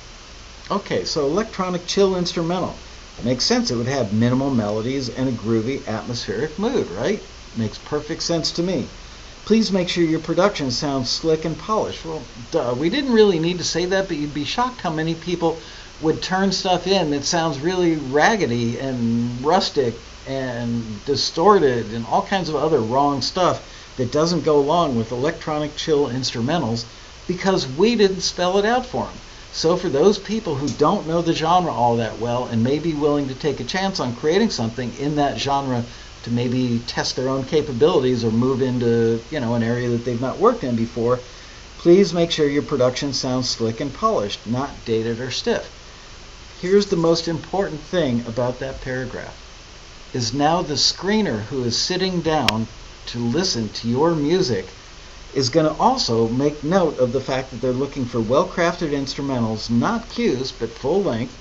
Okay, so electronic chill instrumental. Makes sense. It would have minimal melodies and a groovy, atmospheric mood, right? Makes perfect sense to me. Please make sure your production sounds slick and polished. Well, duh, we didn't really need to say that, but you'd be shocked how many people would turn stuff in that sounds really raggedy and rustic and distorted and all kinds of other wrong stuff that doesn't go along with electronic chill instrumentals because we didn't spell it out for them. So for those people who don't know the genre all that well and may be willing to take a chance on creating something in that genre to maybe test their own capabilities or move into, an area that they've not worked in before, please make sure your production sounds slick and polished, not dated or stiff. Here's the most important thing about that paragraph, is now the screener who is sitting down to listen to your music is going to also make note of the fact that they're looking for well-crafted instrumentals, not cues, but full length.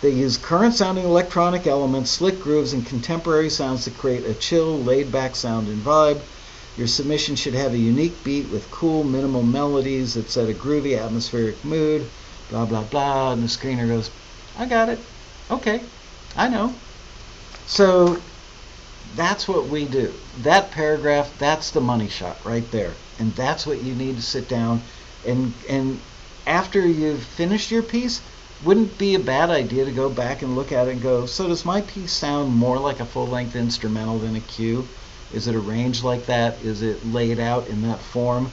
They use current-sounding electronic elements, slick grooves, and contemporary sounds to create a chill, laid-back sound and vibe. Your submission should have a unique beat with cool, minimal melodies that set a groovy, atmospheric mood, blah, blah, blah. And the screener goes, I got it. Okay, I know. So that's what we do. That paragraph, that's the money shot right there. And that's what you need to sit down and after you've finished your piece, wouldn't be a bad idea to go back and look at it and go, so does my piece sound more like a full-length instrumental than a cue? Is it arranged like that? Is it laid out in that form?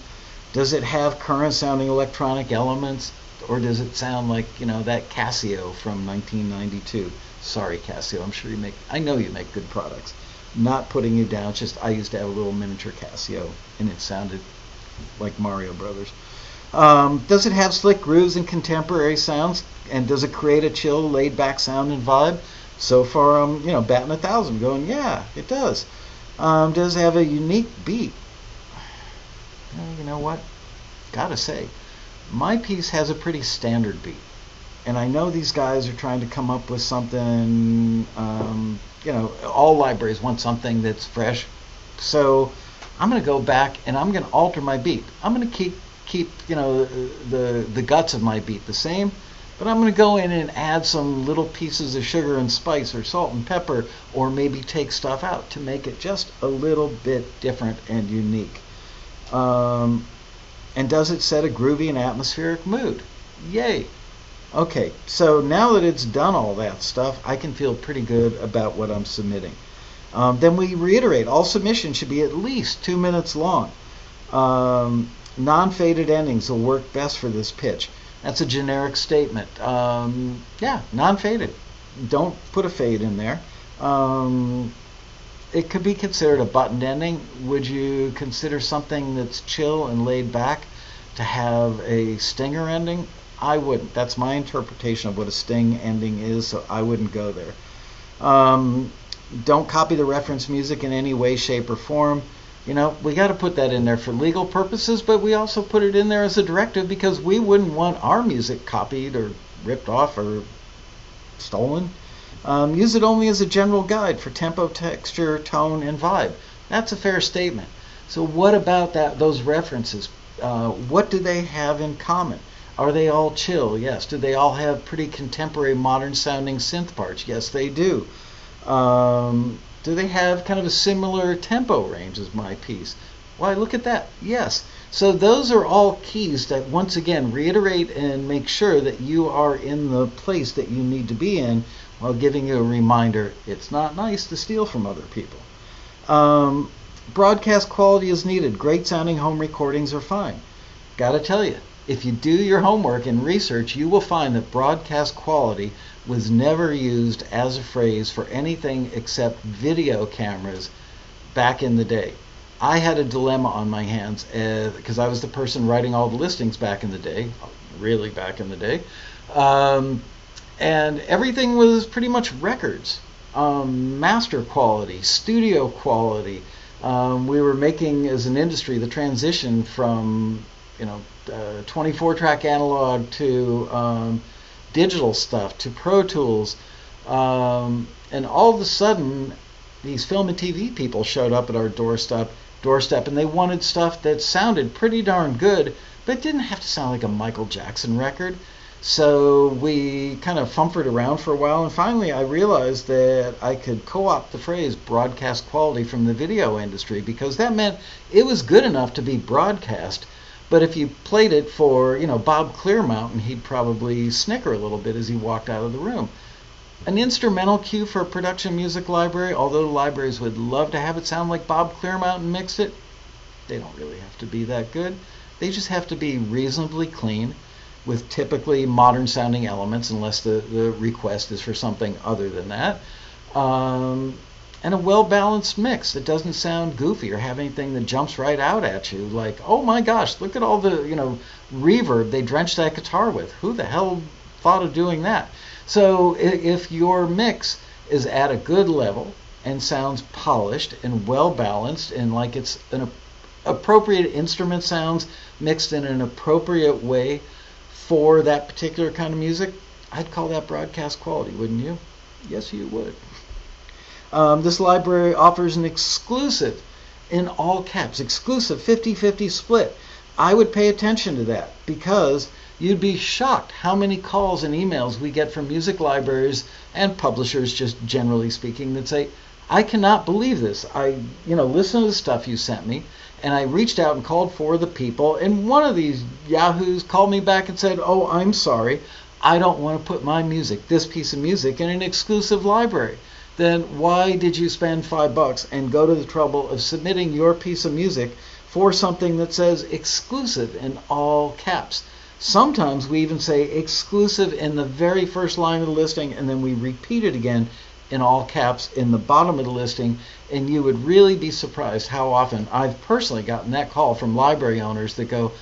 Does it have current sounding electronic elements? or does it sound like, that Casio from 1992? Sorry, Casio. I know you make good products. Not putting you down. It's just I used to have a little miniature Casio, and it sounded like Mario Brothers. Does it have slick grooves and contemporary sounds? And does it create a chill, laid-back sound and vibe? So far, I'm, batting 1,000, going, yeah, it does. Does it have a unique beat? You know what? Gotta say, my piece has a pretty standard beat. And I know these guys are trying to come up with something, all libraries want something that's fresh. So I'm going to go back and I'm going to alter my beat. I'm going to keep the guts of my beat the same, but I'm going to go in and add some little pieces of sugar and spice or salt and pepper, or maybe take stuff out to make it just a little bit different and unique. And does it set a groovy and atmospheric mood? Yay. Okay, so now that it's done all that stuff, I can feel pretty good about what I'm submitting. Then we reiterate, all submissions should be at least 2 minutes long. Non-faded endings will work best for this pitch. That's a generic statement. Non-faded. Don't put a fade in there. It could be considered a buttoned ending. Would you consider something that's chill and laid back to have a stinger ending? I wouldn't. That's my interpretation of what a sting ending is, so I wouldn't go there. Don't copy the reference music in any way, shape, or form. We got to put that in there for legal purposes, but we also put it in there as a directive because we wouldn't want our music copied or ripped off or stolen. Use it only as a general guide for tempo, texture, tone, and vibe. That's a fair statement. So what about those references? What do they have in common? Are they all chill? Yes. Do they all have pretty contemporary, modern-sounding synth parts? Yes, they do. Do they have kind of a similar tempo range as my piece? Why, look at that. Yes. So those are all keys that, once again, reiterate and make sure that you are in the place that you need to be in, while giving you a reminder it's not nice to steal from other people. Broadcast quality is needed. Great sounding home recordings are fine. Gotta tell you, if you do your homework and research, you will find that broadcast quality was never used as a phrase for anything except video cameras back in the day. I had a dilemma on my hands because I was the person writing all the listings back in the day, really back in the day. And everything was pretty much records, master quality, studio quality. We were making, as an industry, the transition from 24-track analog to digital stuff to Pro Tools, and all of a sudden, these film and TV people showed up at our doorstep, and they wanted stuff that sounded pretty darn good, but didn't have to sound like a Michael Jackson record. So we kind of fumbled around for a while, and finally I realized that I could co-opt the phrase broadcast quality from the video industry, because that meant it was good enough to be broadcast, but if you played it for, Bob Clearmountain, he'd probably snicker a little bit as he walked out of the room. An instrumental cue for a production music library, although libraries would love to have it sound like Bob Clearmountain mixed it, they don't really have to be that good. They just have to be reasonably clean, with typically modern sounding elements, unless the request is for something other than that. And a well-balanced mix that doesn't sound goofy or have anything that jumps right out at you, like, oh my gosh, look at all the reverb they drenched that guitar with. Who the hell thought of doing that? So if your mix is at a good level and sounds polished and well-balanced, and like it's an appropriate instrument sounds mixed in an appropriate way for that particular kind of music, I'd call that broadcast quality, wouldn't you? Yes, you would. This library offers an exclusive, in all caps, exclusive 50-50 split. I would pay attention to that, because you'd be shocked how many calls and emails we get from music libraries and publishers, just generally speaking, that say, I cannot believe this. I listen to the stuff you sent me, and I reached out and called for the people, and one of these yahoos called me back and said, oh, I'm sorry, I don't want to put my music, this piece of music, in an exclusive library. Then why did you spend $5 and go to the trouble of submitting your piece of music for something that says exclusive in all caps? Sometimes we even say exclusive in the very first line of the listing, and then we repeat it again in all caps in the bottom of the listing. And you would really be surprised how often I've personally gotten that call from library owners that go,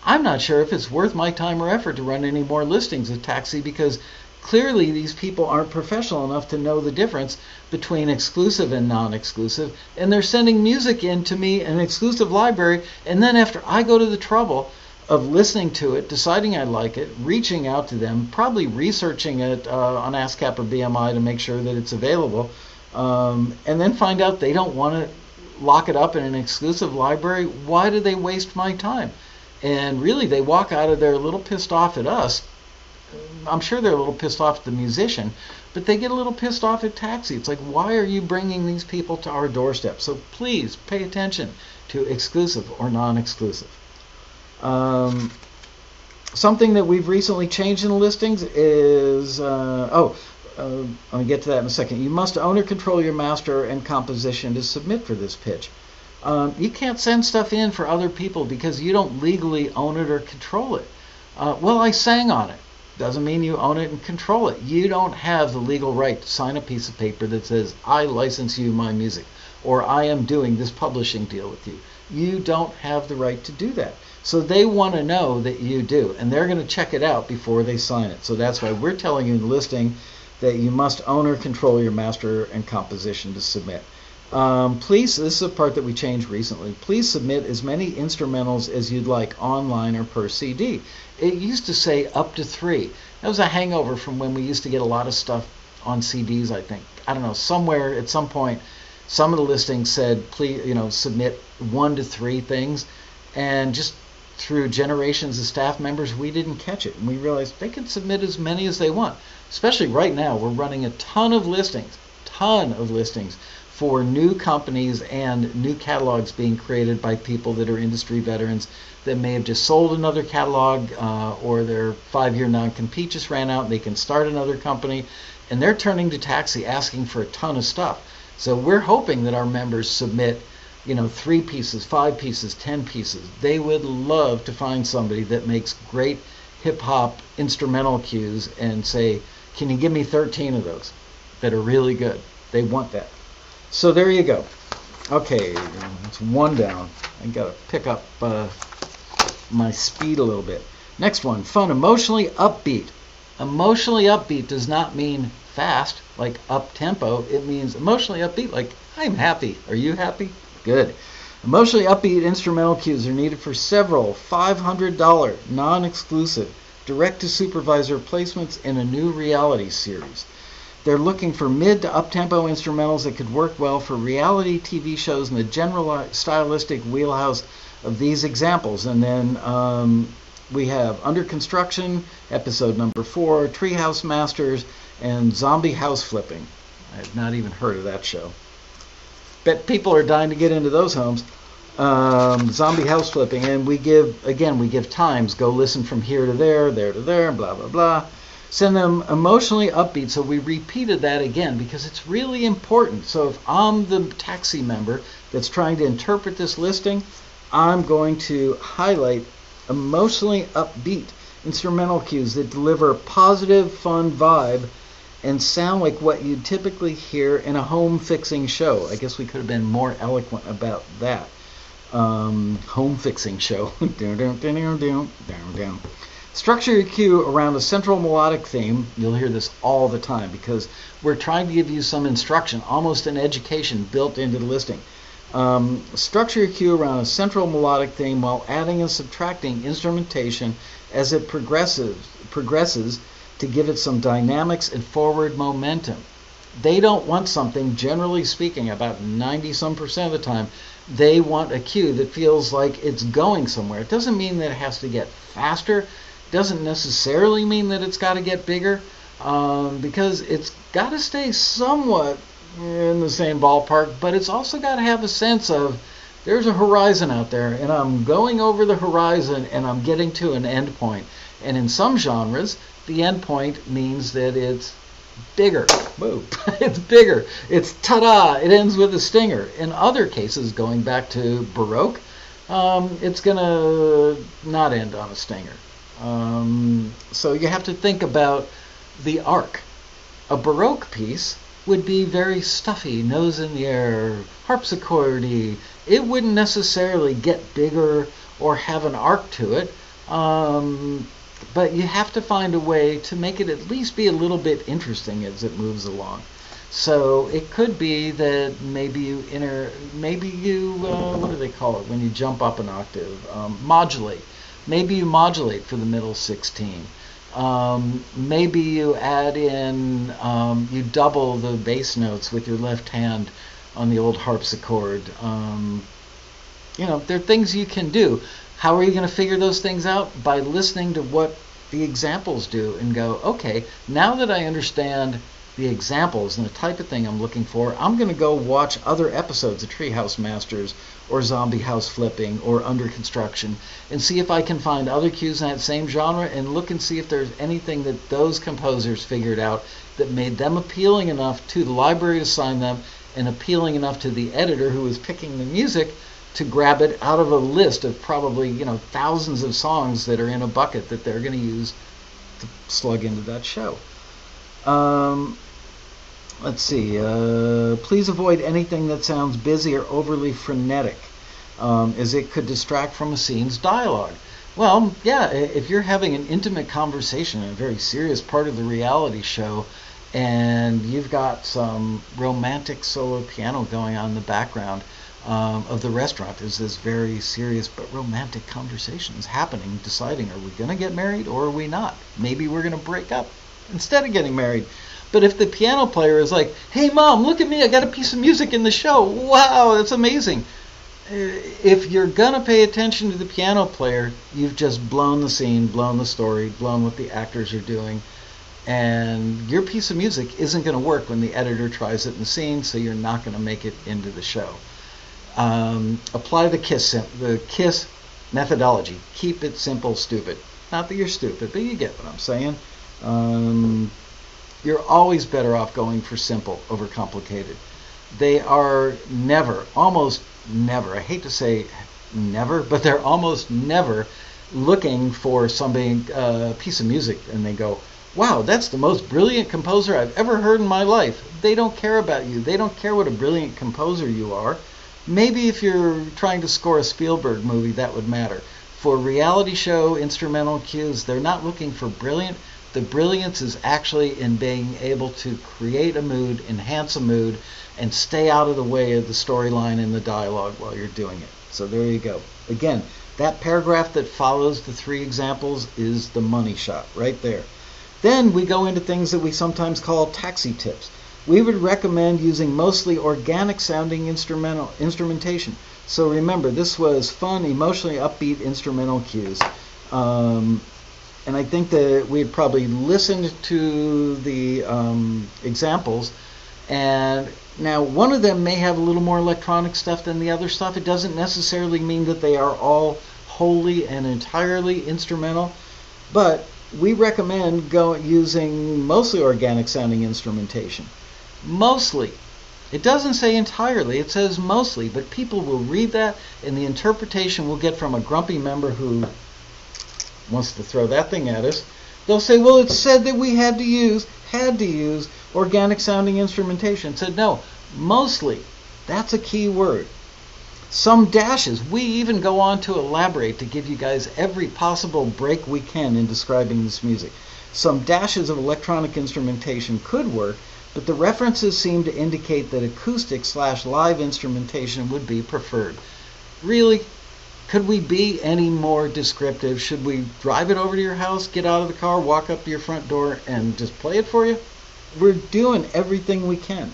I'm not sure if it's worth my time or effort to run any more listings with Taxi, because clearly these people aren't professional enough to know the difference between exclusive and non-exclusive, and they're sending music in to me, an exclusive library, and then after I go to the trouble of listening to it, deciding I like it, reaching out to them, probably researching it on ASCAP or BMI to make sure that it's available, and then find out they don't want to lock it up in an exclusive library, why do they waste my time? And really, they walk out of there a little pissed off at us. I'm sure they're a little pissed off at the musician, but they get a little pissed off at Taxi. It's like, why are you bringing these people to our doorstep? So please pay attention to exclusive or non-exclusive. Something that we've recently changed in the listings is, I'm going to get to that in a second. You must own or control your master and composition to submit for this pitch. You can't send stuff in for other people because you don't legally own it or control it. Well, I sang on it. Doesn't mean you own it and control it. You don't have the legal right to sign a piece of paper that says, I license you my music, or I am doing this publishing deal with you. You don't have the right to do that. So they want to know that you do, and they're going to check it out before they sign it. So that's why we're telling you in the listing that you must own or control your master and composition to submit. Please, this is a part that we changed recently, please submit as many instrumentals as you'd like online or per CD. It used to say up to 3. That was a hangover from when we used to get a lot of stuff on CDs, I think. I don't know, somewhere at some point, some of the listings said, please, submit 1 to 3 things, and just through generations of staff members, we didn't catch it, and we realized they can submit as many as they want. Especially right now, we're running a ton of listings for new companies and new catalogs being created by people that are industry veterans that may have just sold another catalog, or their 5-year non-compete just ran out and they can start another company, and they're turning to Taxi asking for a ton of stuff. So we're hoping that our members submit 3 pieces, 5 pieces, 10 pieces. They would love to find somebody that makes great hip-hop instrumental cues and say, can you give me 13 of those that are really good? They want that. So there you go. Okay, that's 1 down. I got to pick up my speed a little bit. Next one, fun, emotionally upbeat. Emotionally upbeat does not mean fast, like up-tempo. It means emotionally upbeat, like I'm happy. Are you happy? Good. Emotionally upbeat instrumental cues are needed for several $500 non-exclusive direct-to-supervisor placements in a new reality series. They're looking for mid to up-tempo instrumentals that could work well for reality TV shows in the general stylistic wheelhouse of these examples. And then we have Under Construction, episode number 4, Treehouse Masters, and Zombie House Flipping. I have not even heard of that show. Bet people are dying to get into those homes. Zombie House Flipping, and we give times. Go listen from here to there to there, blah, blah, blah. Send them emotionally upbeat. So we repeated that again because it's really important. So if I'm the Taxi member that's trying to interpret this listing, I'm going to highlight emotionally upbeat instrumental cues that deliver a positive, fun vibe and sound like what you'd typically hear in a home fixing show. I guess we could have been more eloquent about that. Home fixing show. Structure your cue around a central melodic theme. You'll hear this all the time because we're trying to give you some instruction, almost an education built into the listing. Structure your cue around a central melodic theme while adding and subtracting instrumentation as it progresses to give it some dynamics and forward momentum. They don't want something, generally speaking, about 90% of the time, they want a cue that feels like it's going somewhere. It doesn't mean that it has to get faster. It doesn't necessarily mean that it's got to get bigger, because it's got to stay somewhat in the same ballpark, but it's also got to have a sense of there's a horizon out there, and I'm going over the horizon, and I'm getting to an end point. And in some genres, the end point means that it's bigger. Whoa. It's bigger. It's ta-da. It ends with a stinger. In other cases, going back to Baroque, it's going to not end on a stinger. So you have to think about the arc. A Baroque piece would be very stuffy, nose in the air, harpsichordy. It wouldn't necessarily get bigger or have an arc to it, but you have to find a way to make it at least be a little bit interesting as it moves along. So it could be that maybe you what do they call it when you jump up an octave? Modulate. Maybe you modulate for the middle 16. Maybe you add in, you double the bass notes with your left hand on the old harpsichord. There are things you can do. How are you going to figure those things out? By listening to what the examples do and go, okay, now that I understand the examples and the type of thing I'm looking for, I'm going to go watch other episodes of Treehouse Masters or Zombie House Flipping or Under Construction and see if I can find other cues in that same genre and look and see if there's anything that those composers figured out that made them appealing enough to the library to sign them and appealing enough to the editor who was picking the music to grab it out of a list of probably thousands of songs that are in a bucket that they're going to use to slug into that show. Let's see. Please avoid anything that sounds busy or overly frenetic, as it could distract from a scene's dialogue. Well, yeah, if you're having an intimate conversation in a very serious part of the reality show, and you've got some romantic solo piano going on in the background of the restaurant, there's this very serious but romantic conversations happening, deciding, are we going to get married or are we not? Maybe we're going to break up instead of getting married. But if the piano player is like, hey mom, look at me, I got a piece of music in the show, wow, that's amazing. If you're going to pay attention to the piano player, you've just blown the scene, blown the story, blown what the actors are doing. And your piece of music isn't going to work when the editor tries it in the scene, so you're not going to make it into the show. Apply the KISS methodology. Keep it simple, stupid. Not that you're stupid, but you get what I'm saying. You're always better off going for simple over complicated. They are almost never, I hate to say never, but they're almost never looking for somebody, piece of music, and they go, wow, that's the most brilliant composer I've ever heard in my life. They don't care about you. They don't care what a brilliant composer you are. Maybe if you're trying to score a Spielberg movie, that would matter. For reality show instrumental cues, they're not looking for brilliant. The brilliance is actually in being able to create a mood, enhance a mood, and stay out of the way of the storyline and the dialogue while you're doing it. So there you go. Again, that paragraph that follows the 3 examples is the money shot right there. Then we go into things that we sometimes call taxi tips. We would recommend using mostly organic sounding instrumentation. So remember, this was fun, emotionally upbeat instrumental cues. And I think that we had probably listened to the examples, and now one of them may have a little more electronic stuff than the other stuff. It doesn't necessarily mean that they are all wholly and entirely instrumental, but we recommend using mostly organic sounding instrumentation. Mostly. It doesn't say entirely, it says mostly, but people will read that and the interpretation we'll get from a grumpy member who wants to throw that thing at us. They'll say, well, it said that we had to use organic sounding instrumentation. It said, no, mostly. That's a key word. Some dashes. We even go on to elaborate to give you guys every possible break we can in describing this music. Some dashes of electronic instrumentation could work, but the references seem to indicate that acoustic/live instrumentation would be preferred. Really? Could we be any more descriptive? Should we drive it over to your house, get out of the car, walk up to your front door, and just play it for you? We're doing everything we can.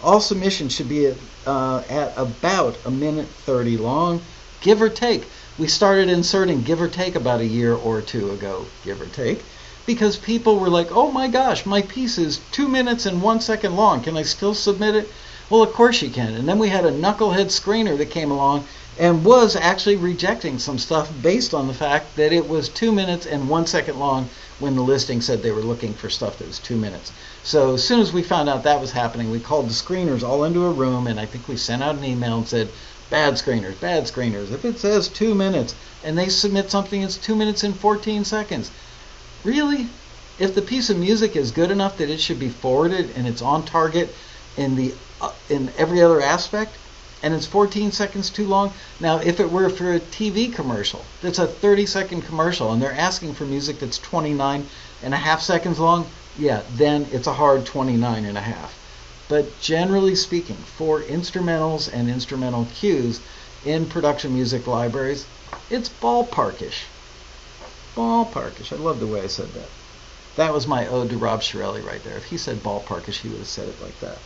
All submissions should be at about 1:30 long, give or take. We started inserting give or take about a year or 2 ago, give or take, because people were like, oh my gosh, my piece is 2 minutes and 1 second long. Can I still submit it? Well, of course you can. And then we had a knucklehead screener that came along and was actually rejecting some stuff based on the fact that it was 2 minutes and 1 second long when the listing said they were looking for stuff that was 2 minutes. So as soon as we found out that was happening, we called the screeners all into a room, and I think we sent out an email and said, Bad screeners, bad screeners. If it says 2 minutes and they submit something that's 2 minutes and 14 seconds, really? If the piece of music is good enough that it should be forwarded and it's on target in every other aspect, and it's 14 seconds too long. Now, if it were for a TV commercial, that's a 30-second commercial, and they're asking for music that's 29 and a half seconds long, yeah, then it's a hard 29 and a half. But generally speaking, for instrumentals and instrumental cues in production music libraries, it's ballparkish. Ballparkish. I love the way I said that. That was my ode to Rob Shirelli right there. If he said ballparkish, he would have said it like that.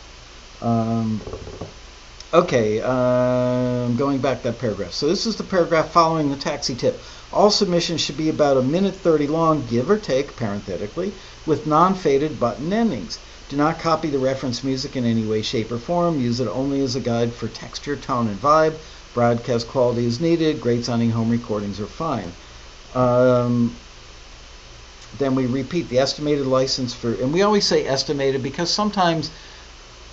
Going back that paragraph. So this is the paragraph following the taxi tip. All submissions should be about 1:30 long, give or take, parenthetically, with non-faded button endings. Do not copy the reference music in any way, shape, or form. Use it only as a guide for texture, tone, and vibe. Broadcast quality is needed. Great sounding home recordings are fine. Then we repeat the estimated license for, and we always say estimated because sometimes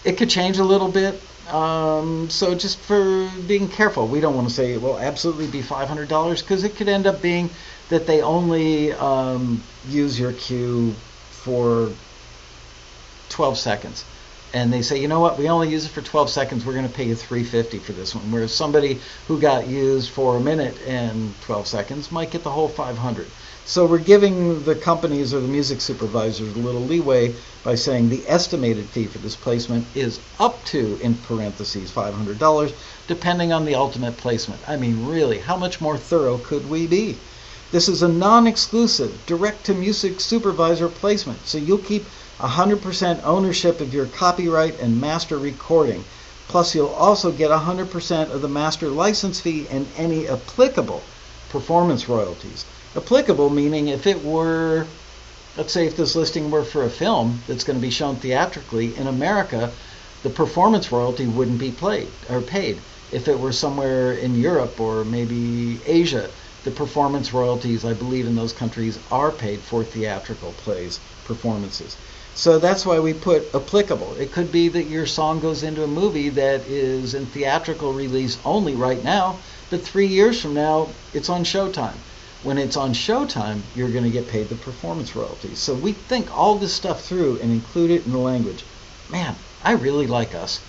it could change a little bit. So just for being careful, we don't want to say it will absolutely be $500 because it could end up being that they only use your cue for 12 seconds. And they say, you know what, we only use it for 12 seconds, we're going to pay you $350 for this one. Whereas somebody who got used for 1 minute and 12 seconds might get the whole $500. So we're giving the companies or the music supervisors a little leeway by saying the estimated fee for this placement is up to, in parentheses, $500, depending on the ultimate placement. I mean, really, how much more thorough could we be? This is a non-exclusive, direct-to-music supervisor placement, so you'll keep 100% ownership of your copyright and master recording. Plus, you'll also get 100% of the master license fee and any applicable performance royalties. Applicable meaning if it were, let's say if this listing were for a film that's going to be shown theatrically in America, the performance royalty wouldn't be paid. If it were somewhere in Europe or maybe Asia, the performance royalties, I believe in those countries, are paid for theatrical plays, performances. So that's why we put applicable. It could be that your song goes into a movie that is in theatrical release only right now, but 3 years from now, it's on Showtime. When it's on Showtime, you're going to get paid the performance royalties. So we think all this stuff through and include it in the language. Man, I really like us.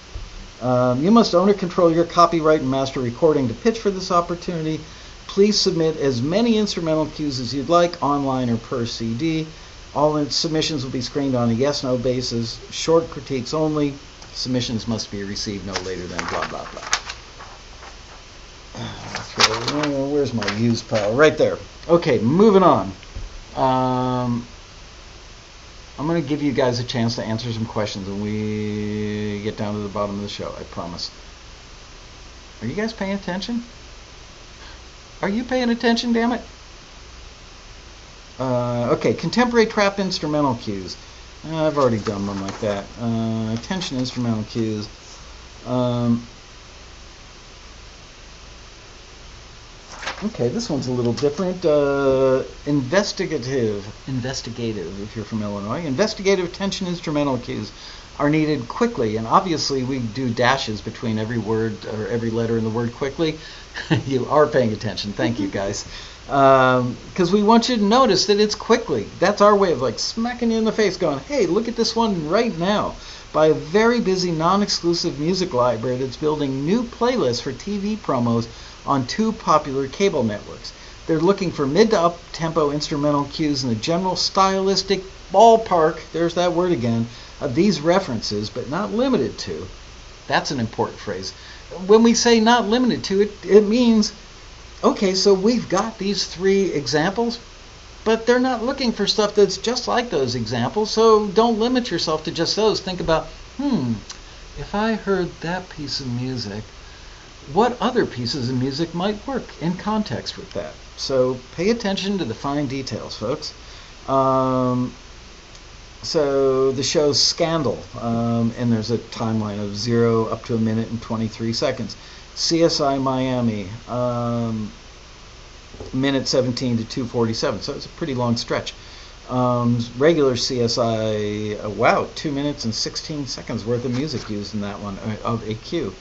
You must own or control your copyright and master recording to pitch for this opportunity. Please submit as many instrumental cues as you'd like, online or per CD. All submissions will be screened on a yes-no basis. Short critiques only. Submissions must be received no later than blah, blah, blah. Where's my used pile? Right there. Okay, moving on. I'm going to give you guys a chance to answer some questions when we get down to the bottom of the show, I promise. Are you guys paying attention? Are you paying attention, damn it? Okay, contemporary trap instrumental cues. I've already done one like that. Attention instrumental cues. Okay, this one's a little different. Investigative, if you're from Illinois. Investigative attention instrumental cues are needed quickly, and obviously we do dashes between every word or every letter in the word quickly. You are paying attention. Thank you, guys. Because we want you to notice that it's quickly. That's our way of like smacking you in the face going, hey, look at this one right now, by a very busy non-exclusive music library that's building new playlists for TV promos on 2 popular cable networks. They're looking for mid to up-tempo instrumental cues in the general stylistic ballpark, there's that word again, of these references, but not limited to. That's an important phrase. When we say not limited to, it means, okay, so we've got these 3 examples, but they're not looking for stuff that's just like those examples, so don't limit yourself to just those. Think about, if I heard that piece of music, what other pieces of music might work in context with that? So pay attention to the fine details, folks. So the show's Scandal, and there's a timeline of 0 up to 1 minute and 23 seconds. CSI Miami, minute 17 to 2:47, so it's a pretty long stretch. Regular CSI, 2 minutes and 16 seconds worth of music used in that one, of a cue.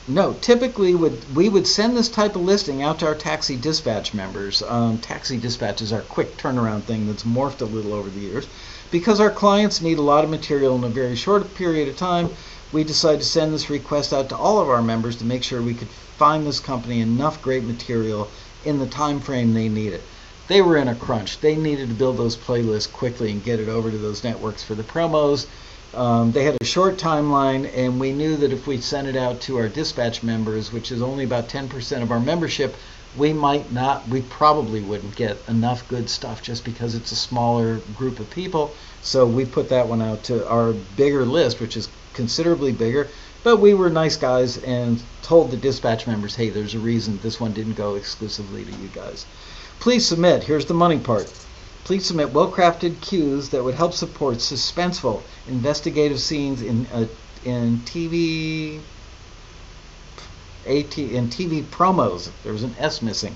No, typically we would send this type of listing out to our taxi dispatch members. Taxi dispatch is our quick turnaround thing that's morphed a little over the years. Because our clients need a lot of material in a very short period of time, we decided to send this request out to all of our members to make sure we could find this company enough great material in the time frame they needed. They were in a crunch. They needed to build those playlists quickly and get it over to those networks for the promos. They had a short timeline, and we knew that if we sent it out to our dispatch members, which is only about 10% of our membership, we probably wouldn't get enough good stuff just because it's a smaller group of people. So we put that one out to our bigger list, which is considerably bigger. But we were nice guys and told the dispatch members, hey, there's a reason this one didn't go exclusively to you guys. Please submit. Here's the money part. Please submit well-crafted cues that would help support suspenseful, investigative scenes in TV promos. There was an S missing.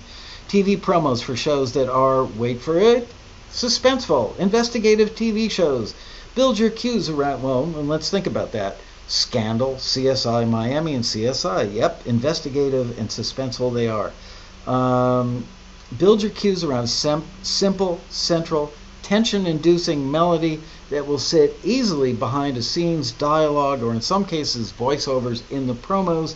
TV promos for shows that are, wait for it, suspenseful, investigative TV shows. Build your cues around, well, and let's think about that. Scandal, CSI Miami, and CSI. Yep, investigative and suspenseful they are. Build your cues around simple, central, tension-inducing melody that will sit easily behind a scene's dialogue, or in some cases voiceovers in the promos,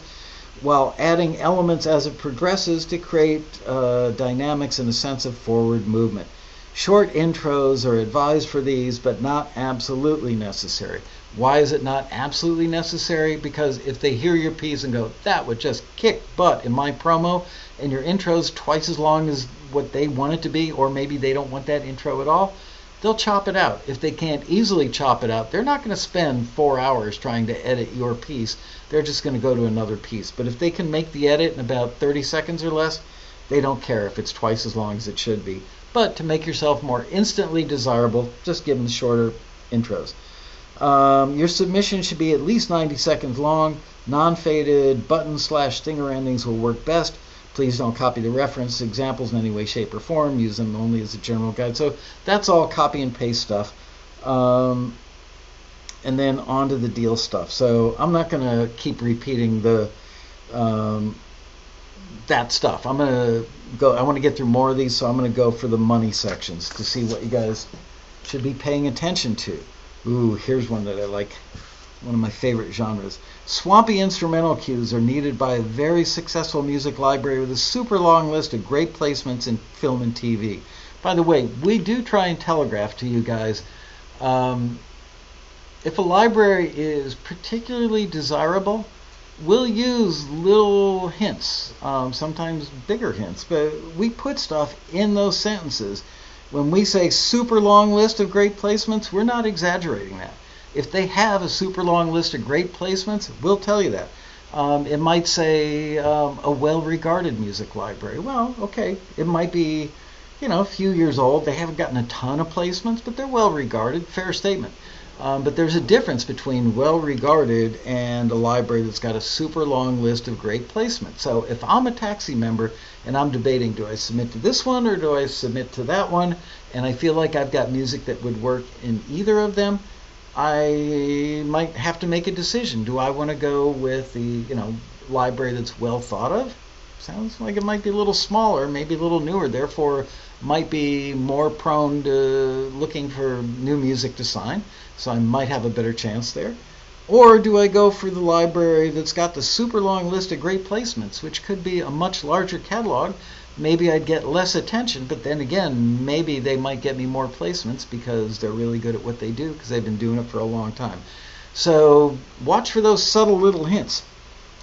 while adding elements as it progresses to create dynamics and a sense of forward movement. Short intros are advised for these, but not absolutely necessary. Why is it not absolutely necessary? Because if they hear your piece and go, that would just kick butt in my promo, and your intro's twice as long as what they want it to be, or maybe they don't want that intro at all, they'll chop it out. If they can't easily chop it out, they're not going to spend 4 hours trying to edit your piece. They're just going to go to another piece. But if they can make the edit in about 30 seconds or less, they don't care if it's twice as long as it should be. But to make yourself more instantly desirable, just give them shorter intros. Your submission should be at least 90 seconds long. Non-faded button/stinger endings will work best. Please don't copy the reference examples in any way, shape, or form. Use them only as a general guide. So that's all copy and paste stuff. And then on to the deal stuff. So I'm not going to keep repeating that stuff. I want to get through more of these, so I'm going to go for the money sections to see what you guys should be paying attention to. Ooh, here's one that I like. One of my favorite genres. Swampy instrumental cues are needed by a very successful music library with a super long list of great placements in film and TV. By the way, we do try and telegraph to you guys. If a library is particularly desirable, we'll use little hints, sometimes bigger hints, but we put stuff in those sentences. When we say super long list of great placements, we're not exaggerating that. If they have a super long list of great placements, we'll tell you that. It might say a well-regarded music library. Well, okay, it might be, a few years old. They haven't gotten a ton of placements, but they're well-regarded. Fair statement. But there's a difference between well-regarded and a library that's got a super long list of great placements. So if I'm a taxi member and I'm debating, do I submit to this one or do I submit to that one, and I feel like I've got music that would work in either of them, I might have to make a decision. Do I want to go with the library that's well thought of? Sounds like it might be a little smaller, maybe a little newer, therefore might be more prone to looking for new music to sign, so I might have a better chance there. Or do I go for the library that's got the super long list of great placements, which could be a much larger catalog? Maybe I'd get less attention, but then again, maybe they might get me more placements because they're really good at what they do because they've been doing it for a long time. So watch for those subtle little hints.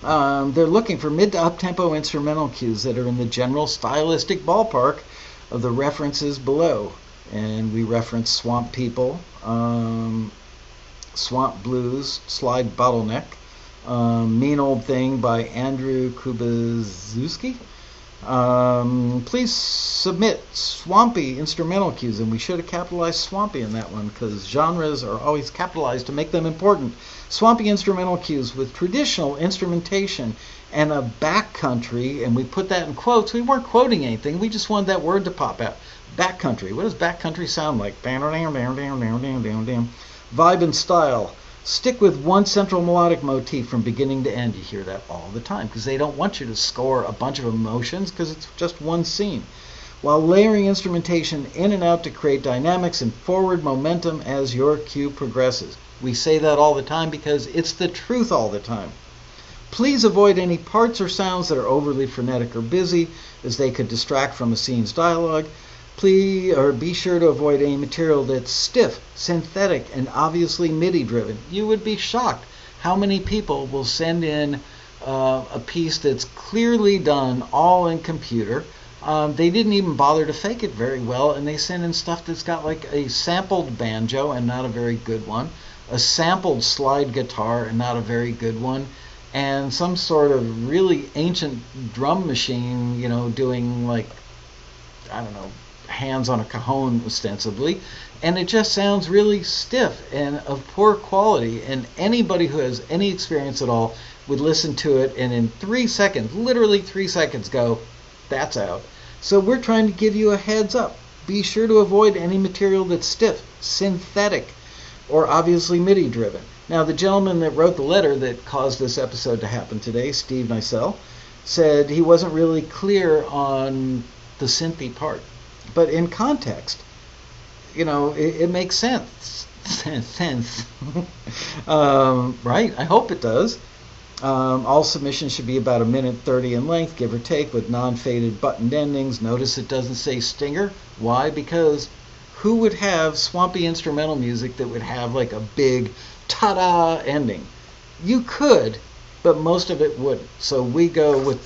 They're looking for mid to up-tempo instrumental cues that are in the general stylistic ballpark of the references below. And we reference Swamp People, Swamp Blues, Slide Bottleneck, Mean Old Thing by Andrew Kubazuski. Please submit swampy instrumental cues, and we should have capitalized swampy in that one because genres are always capitalized to make them important. Swampy instrumental cues with traditional instrumentation and a backcountry, and we put that in quotes. We weren't quoting anything, we just wanted that word to pop out. Backcountry. What does backcountry sound like? Vibe and style. Stick with one central melodic motif from beginning to end. You hear that all the time because they don't want you to score a bunch of emotions because it's just one scene. While layering instrumentation in and out to create dynamics and forward momentum as your cue progresses. We say that all the time because it's the truth all the time. Please avoid any parts or sounds that are overly frenetic or busy, as they could distract from a scene's dialogue. Be sure to avoid any material that's stiff, synthetic, and obviously MIDI driven. You would be shocked how many people will send in a piece that's clearly done all in computer. They didn't even bother to fake it very well, and they send in stuff that's got like a sampled banjo and not a very good one, a sampled slide guitar and not a very good one, and some sort of really ancient drum machine, doing like, I don't know, hands on a cajon ostensibly, and it just sounds really stiff and of poor quality, and anybody who has any experience at all would listen to it and in 3 seconds, literally 3 seconds, go, that's out. So we're trying to give you a heads up. Be sure to avoid any material that's stiff, synthetic, or obviously MIDI driven. Now, the gentleman that wrote the letter that caused this episode to happen today, Steve Nicell, said he wasn't really clear on the synthy part. But in context, it makes sense. Right? I hope it does. All submissions should be about 1:30 in length, give or take, with non-faded buttoned endings. Notice it doesn't say stinger. Why? Because who would have swampy instrumental music that would have like a big ta-da ending? You could, but most of it wouldn't. So we go with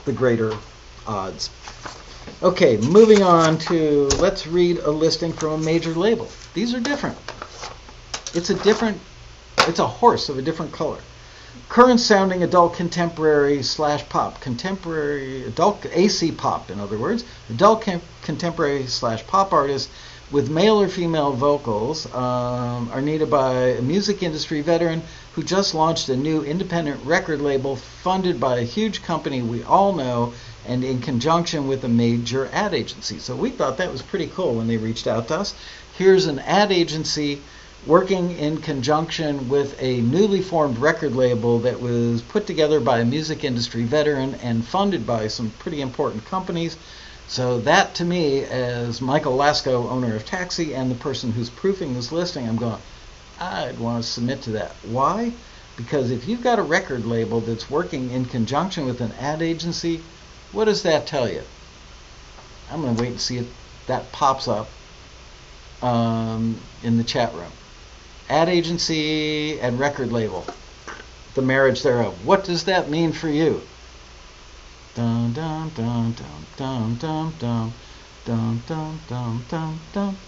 the greater odds. Okay, moving on to, let's read a listing from a major label. These are different. It's a horse of a different color. Current sounding adult contemporary / pop. Contemporary adult AC pop, in other words. Adult contemporary / pop artist with male or female vocals are needed by a music industry veteran who just launched a new independent record label funded by a huge company we all know and in conjunction with a major ad agency. So we thought that was pretty cool when they reached out to us. Here's an ad agency working in conjunction with a newly formed record label that was put together by a music industry veteran and funded by some pretty important companies. So that, to me, as Michael Lasko, owner of Taxi, and the person who's proofing this listing, I'm going, I'd want to submit to that. Why? Because if you've got a record label that's working in conjunction with an ad agency, what does that tell you? I'm going to wait and see if that pops up in the chat room. Ad agency and record label, the marriage thereof. What does that mean for you? Dun dun dun dun dun dun dun dun dun dun dun dun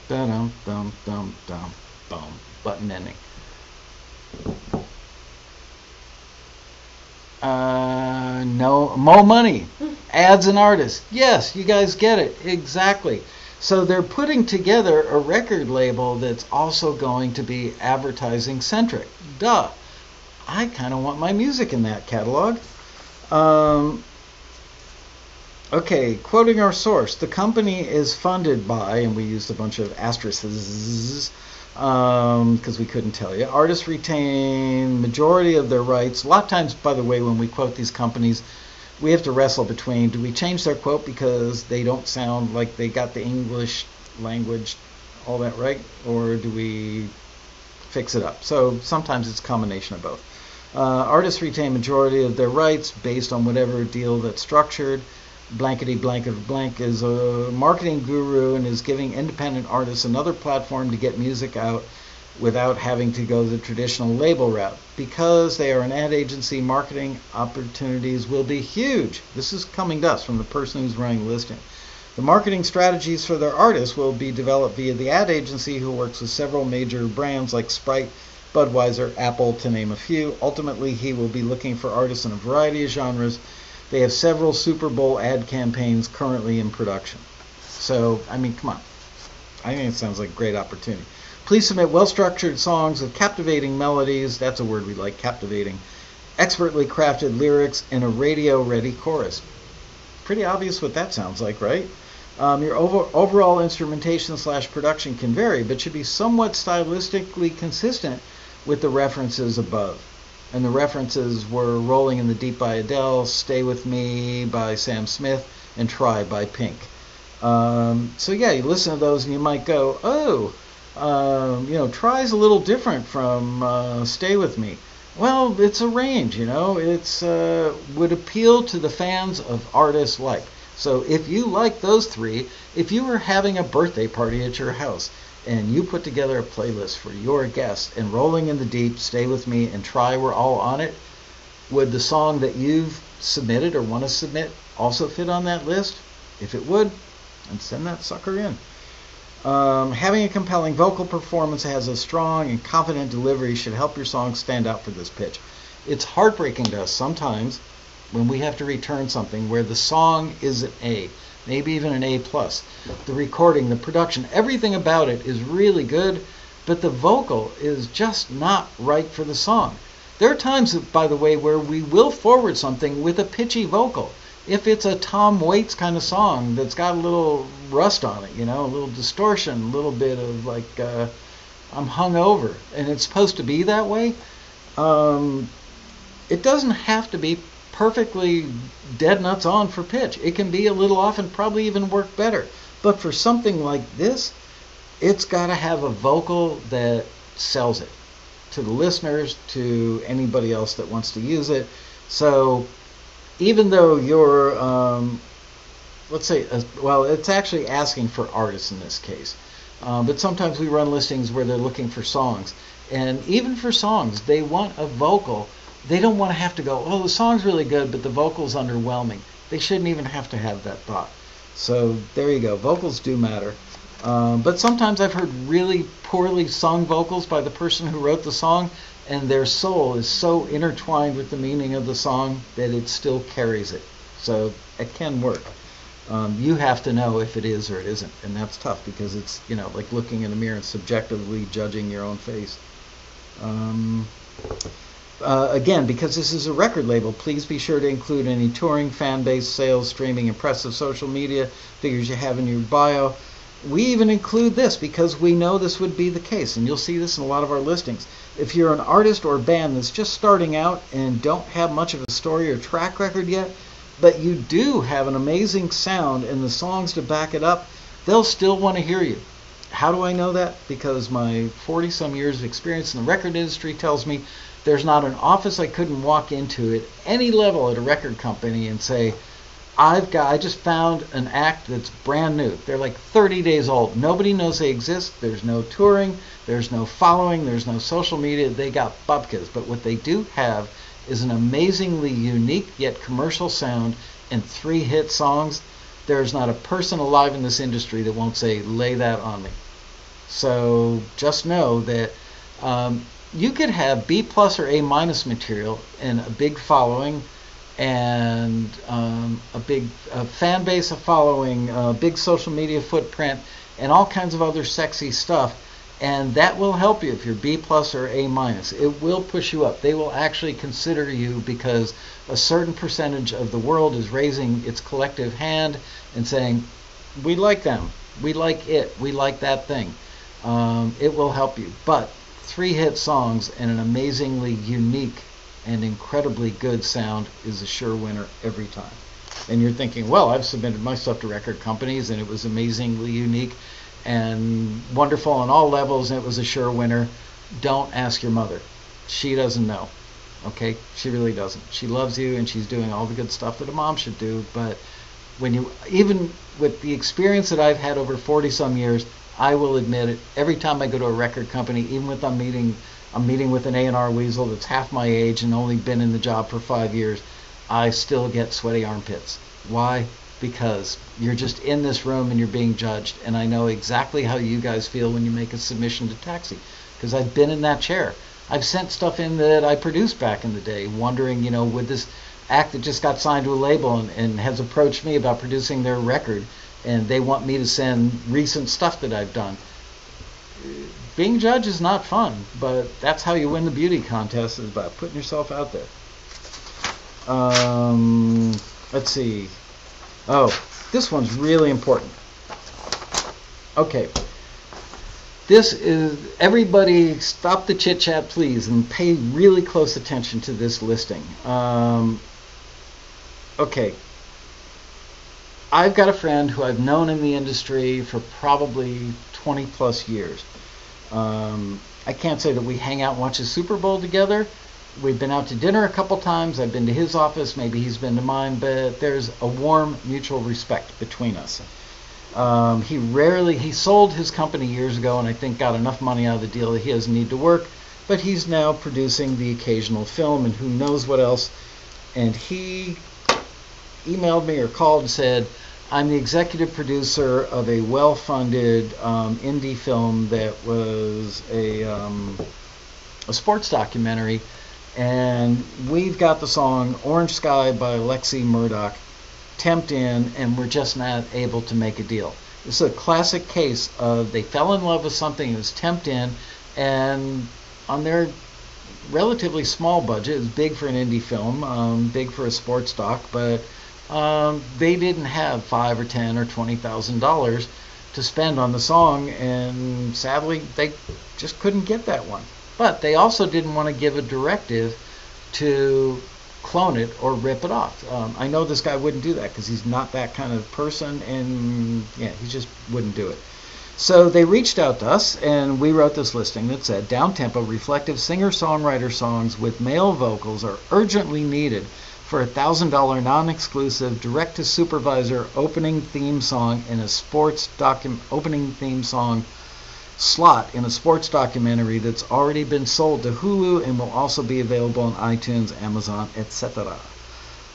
dun dun dun dun. Button ending. No, more money. Ads and artists. Yes, you guys get it. Exactly. So they're putting together a record label that's also going to be advertising centric. Duh. I kind of want my music in that catalog. Okay, quoting our source, the company is funded by, and we used a bunch of asterisks because we couldn't tell you. Artists retain majority of their rights. A lot of times, by the way, when we quote these companies, we have to wrestle between, do we change their quote because they don't sound like they got the English language, all that right, or do we fix it up? So sometimes it's a combination of both. Artists retain majority of their rights based on whatever deal that's structured. Blankety blanket blank is a marketing guru and is giving independent artists another platform to get music out without having to go the traditional label route. Because they are an ad agency, marketing opportunities will be huge. This is coming to us from the person who's running the listing. The marketing strategies for their artists will be developed via the ad agency, who works with several major brands like Sprite, Budweiser, Apple, to name a few. Ultimately, he will be looking for artists in a variety of genres. They have several Super Bowl ad campaigns currently in production. So, I mean, come on. I think it sounds like a great opportunity. Please submit well-structured songs with captivating melodies. That's a word we like, captivating. Expertly crafted lyrics and a radio-ready chorus. Pretty obvious what that sounds like, right? Your overall instrumentation / production can vary, but should be somewhat stylistically consistent with the references above. And the references were Rolling in the Deep by Adele, Stay With Me by Sam Smith, and Try by Pink. So yeah, you listen to those and you might go, oh, Try's a little different from Stay With Me. Well, it's a range, it's would appeal to the fans of artists like. So if you like those three, if you were having a birthday party at your house and you put together a playlist for your guests and Rolling in the Deep, Stay With Me, and Try were all on it, would the song that you've submitted or want to submit also fit on that list? If it would, then send that sucker in. Having a compelling vocal performance that has a strong and confident delivery should help your song stand out for this pitch. It's heartbreaking to us sometimes when we have to return something where the song is an A, maybe even an A+. The recording, the production, everything about it is really good, but the vocal is just not right for the song. There are times, by the way, where we will forward something with a pitchy vocal. If it's a Tom Waits kind of song that's got a little rust on it, a little distortion, a little bit of like, I'm hungover, and it's supposed to be that way, it doesn't have to be perfectly dead nuts on for pitch. It can be a little off and probably even work better. But for something like this, it's got to have a vocal that sells it to the listeners, to anybody else that wants to use it. So even though you're, let's say, it's actually asking for artists in this case. But sometimes we run listings where they're looking for songs. And even for songs, they want a vocal. They don't want to have to go, oh, the song's really good, but the vocal's underwhelming. They shouldn't even have to have that thought. So there you go. Vocals do matter. But sometimes I've heard really poorly sung vocals by the person who wrote the song, and their soul is so intertwined with the meaning of the song that it still carries it. So it can work. You have to know if it is or it isn't, and that's tough because it's, like looking in a mirror and subjectively judging your own face. Again, because this is a record label, please be sure to include any touring, fan base, sales, streaming, impressive social media figures you have in your bio. We even include this because we know this would be the case, and you'll see this in a lot of our listings. If you're an artist or band that's just starting out and don't have much of a story or track record yet, but you do have an amazing sound and the songs to back it up, they'll still want to hear you. How do I know that? Because my 40-some years of experience in the record industry tells me there's not an office I couldn't walk into at any level at a record company and say, I just found an act that's brand new. They're like 30 days old. Nobody knows they exist. There's no touring. There's no following. There's no social media. They got bupkis. But what they do have is an amazingly unique yet commercial sound and 3 hit songs. There's not a person alive in this industry that won't say, lay that on me. So just know that you could have B+ or A- material and a big following and a big fan base, a following, a big social media footprint, and all kinds of other sexy stuff. And that will help you if you're B+ or A-. It will push you up. They will actually consider you because a certain percentage of the world is raising its collective hand and saying, we like them, we like it, we like that thing. It will help you. But 3 hit songs and an amazingly unique and incredibly good sound is a sure winner every time. And you're thinking, well, I've submitted my stuff to record companies and it was amazingly unique and wonderful on all levels and it was a sure winner. Don't ask your mother. She doesn't know. Okay? She really doesn't. She loves you and she's doing all the good stuff that a mom should do, but when you, even with the experience that I've had over 40-some years, I will admit it, every time I go to a record company, even with I'm meeting with an A&R weasel that's half my age and only been in the job for 5 years, I still get sweaty armpits. Why? Because you're just in this room and you're being judged, and I know exactly how you guys feel when you make a submission to Taxi, because I've been in that chair. I've sent stuff in that I produced back in the day, wondering, would this act that just got signed to a label and has approached me about producing their record, and they want me to send recent stuff that I've done. Being judged is not fun, but that's how you win the beauty contest, is by putting yourself out there. Let's see. Oh, this one's really important. Okay. This is, everybody stop the chit chat please and pay really close attention to this listing. Okay. I've got a friend who I've known in the industry for probably 20 plus years. I can't say that we hang out and watch the Super Bowl together. We've been out to dinner a couple times. I've been to his office. Maybe he's been to mine. But there's a warm mutual respect between us. He sold his company years ago and I think got enough money out of the deal that he doesn't need to work. But he's now producing the occasional film and who knows what else. And he emailed me or called and said, I'm the executive producer of a well-funded indie film that was a sports documentary, and we've got the song Orange Sky by Lexi Murdoch temped in, and we're just not able to make a deal. This is a classic case of they fell in love with something that was temped in, and on their relatively small budget, it's big for an indie film, big for a sports doc, but they didn't have $5 or $10 or $20,000 to spend on the song, and sadly, they just couldn't get that one. But they also didn't want to give a directive to clone it or rip it off. I know this guy wouldn't do that because he's not that kind of person, and yeah, he just wouldn't do it. So they reached out to us, and we wrote this listing that said, down-tempo, reflective singer-songwriter songs with male vocals are urgently needed for a $1,000 non-exclusive direct-to-supervisor opening theme song in a opening theme song slot in a sports documentary that's already been sold to Hulu and will also be available on iTunes, Amazon, etc.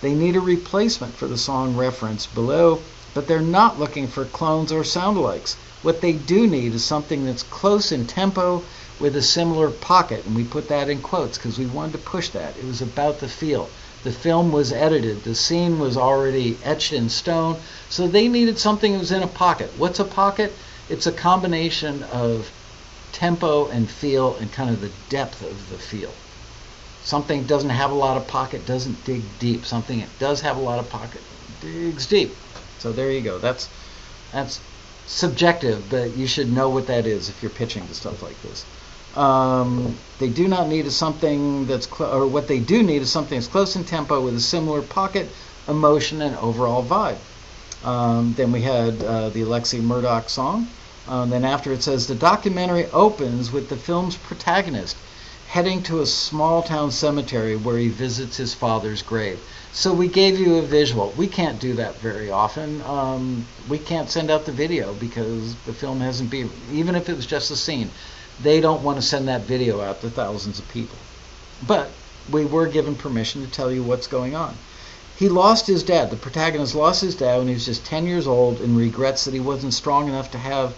They need a replacement for the song referenced below, but they're not looking for clones or sound-alikes. What they do need is something that's close in tempo with a similar pocket, and we put that in quotes because we wanted to push that. It was about the feel. The film was edited. The scene was already etched in stone. So they needed something that was in a pocket. What's a pocket? It's a combination of tempo and feel and kind of the depth of the feel. Something that doesn't have a lot of pocket doesn't dig deep. Something that does have a lot of pocket digs deep. So there you go. That's subjective, but you should know what that is if you're pitching to stuff like this. They do not need something that's what they do need is something that's close in tempo with a similar pocket, emotion, and overall vibe. Then we had the Alexi Murdoch song. Then after it says the documentary opens with the film's protagonist heading to a small town cemetery where he visits his father's grave. So we gave you a visual. We can't do that very often. We can't send out the video because the film hasn't been, even if it was just a scene. They don't want to send that video out to thousands of people. But we were given permission to tell you what's going on. He lost his dad. The protagonist lost his dad when he was just 10 years old and regrets that he wasn't strong enough to have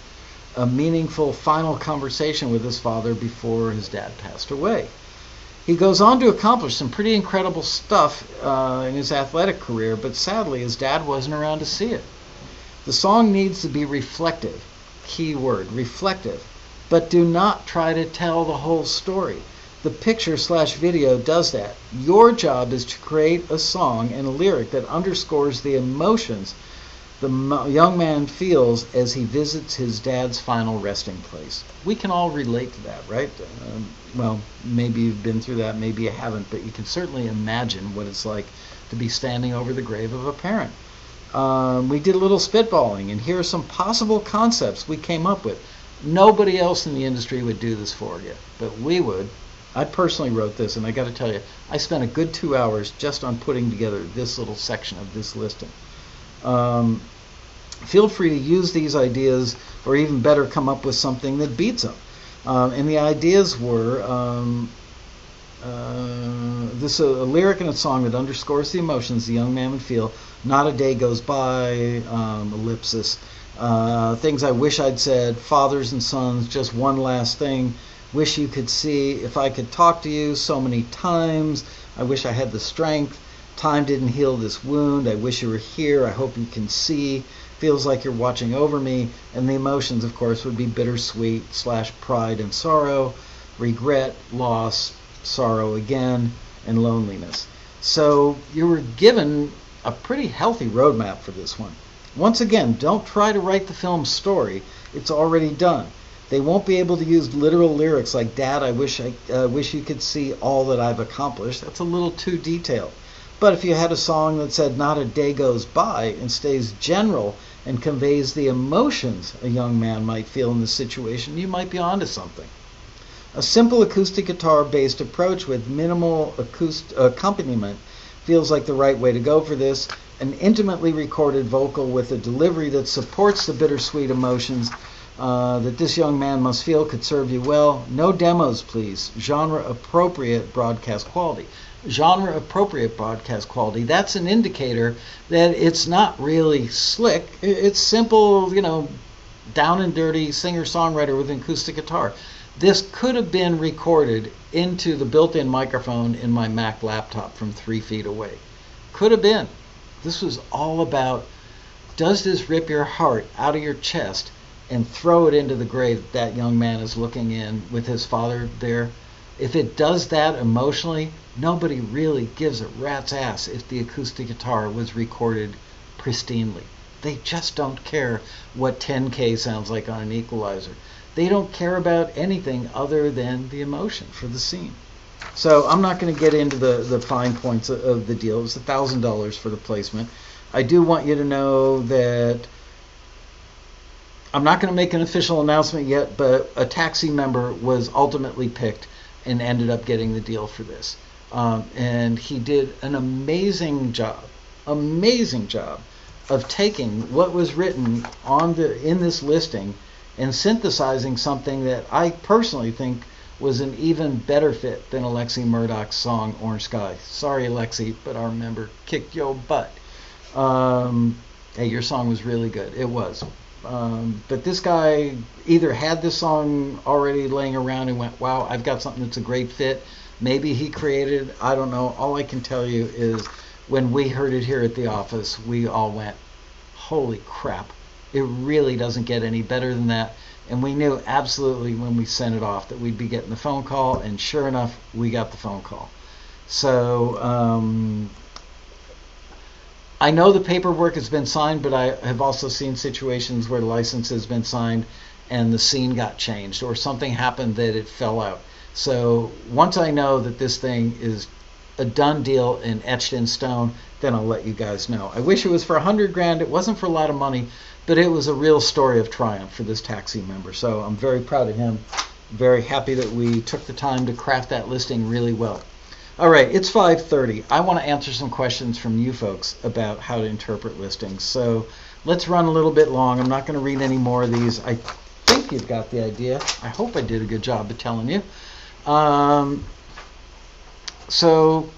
a meaningful final conversation with his father before his dad passed away. He goes on to accomplish some pretty incredible stuff in his athletic career, but sadly his dad wasn't around to see it. The song needs to be reflective. Key word, reflective. But do not try to tell the whole story. The picture/video does that. Your job is to create a song and a lyric that underscores the emotions the young man feels as he visits his dad's final resting place. We can all relate to that, right? Well, maybe you've been through that, maybe you haven't, but you can certainly imagine what it's like to be standing over the grave of a parent. We did a little spitballing, and here are some possible concepts we came up with. Nobody else in the industry would do this for you, but we would. I personally wrote this, and I got to tell you, I spent a good 2 hours just on putting together this little section of this listing. Feel free to use these ideas, or even better, come up with something that beats them. And the ideas were this a lyric in a song that underscores the emotions the young man would feel. Not a day goes by, ellipsis. Things I wish I'd said, fathers and sons, just one last thing. Wish you could see, if I could talk to you so many times. I wish I had the strength. Time didn't heal this wound. I wish you were here. I hope you can see. Feels like you're watching over me. And the emotions, of course, would be bittersweet / pride and sorrow, regret, loss, sorrow again, and loneliness. So you were given a pretty healthy roadmap for this one. Once again, don't try to write the film's story. It's already done. They won't be able to use literal lyrics like "Dad, I wish you could see all that I've accomplished." That's a little too detailed. But if you had a song that said "Not a day goes by" and stays general and conveys the emotions a young man might feel in the situation, you might be onto something. A simple acoustic guitar-based approach with minimal accompaniment feels like the right way to go for this. An intimately recorded vocal with a delivery that supports the bittersweet emotions that this young man must feel could serve you well. No demos, please. Genre-appropriate broadcast quality. Genre-appropriate broadcast quality. That's an indicator that it's not really slick. It's simple, down and dirty singer-songwriter with an acoustic guitar. This could have been recorded into the built-in microphone in my Mac laptop from 3 feet away. Could have been. This was all about, does this rip your heart out of your chest and throw it into the grave that young man is looking in with his father there? If it does that emotionally, nobody really gives a rat's ass if the acoustic guitar was recorded pristinely. They just don't care what 10K sounds like on an equalizer. They don't care about anything other than the emotion for the scene. So I'm not going to get into the fine points of the deal. It was $1,000 for the placement. I do want you to know that I'm not going to make an official announcement yet, but a taxi member was ultimately picked and ended up getting the deal for this. And he did an amazing job of taking what was written in this listing and synthesizing something that I personally think was an even better fit than Alexi Murdoch's song Orange Sky. Sorry, Alexi, but our member kicked your butt. Hey, your song was really good. It was. But this guy either had this song already laying around and went, wow, I've got something that's a great fit. Maybe he created it. I don't know. All I can tell you is when we heard it here at the office, we all went, holy crap. It really doesn't get any better than that. And we knew absolutely when we sent it off that we'd be getting the phone call, and sure enough, we got the phone call. So I know the paperwork has been signed, but I have also seen situations where the license has been signed and the scene got changed or something happened that it fell out. So once I know that this thing is a done deal and etched in stone, then I'll let you guys know. I wish it was for $100,000. It wasn't for a lot of money, but it was a real story of triumph for this taxi member. So I'm very proud of him. Very happy that we took the time to craft that listing really well. All right, it's 5:30. I want to answer some questions from you folks about how to interpret listings. So let's run a little bit long. I'm not going to read any more of these. I think you've got the idea. I hope I did a good job of telling you. So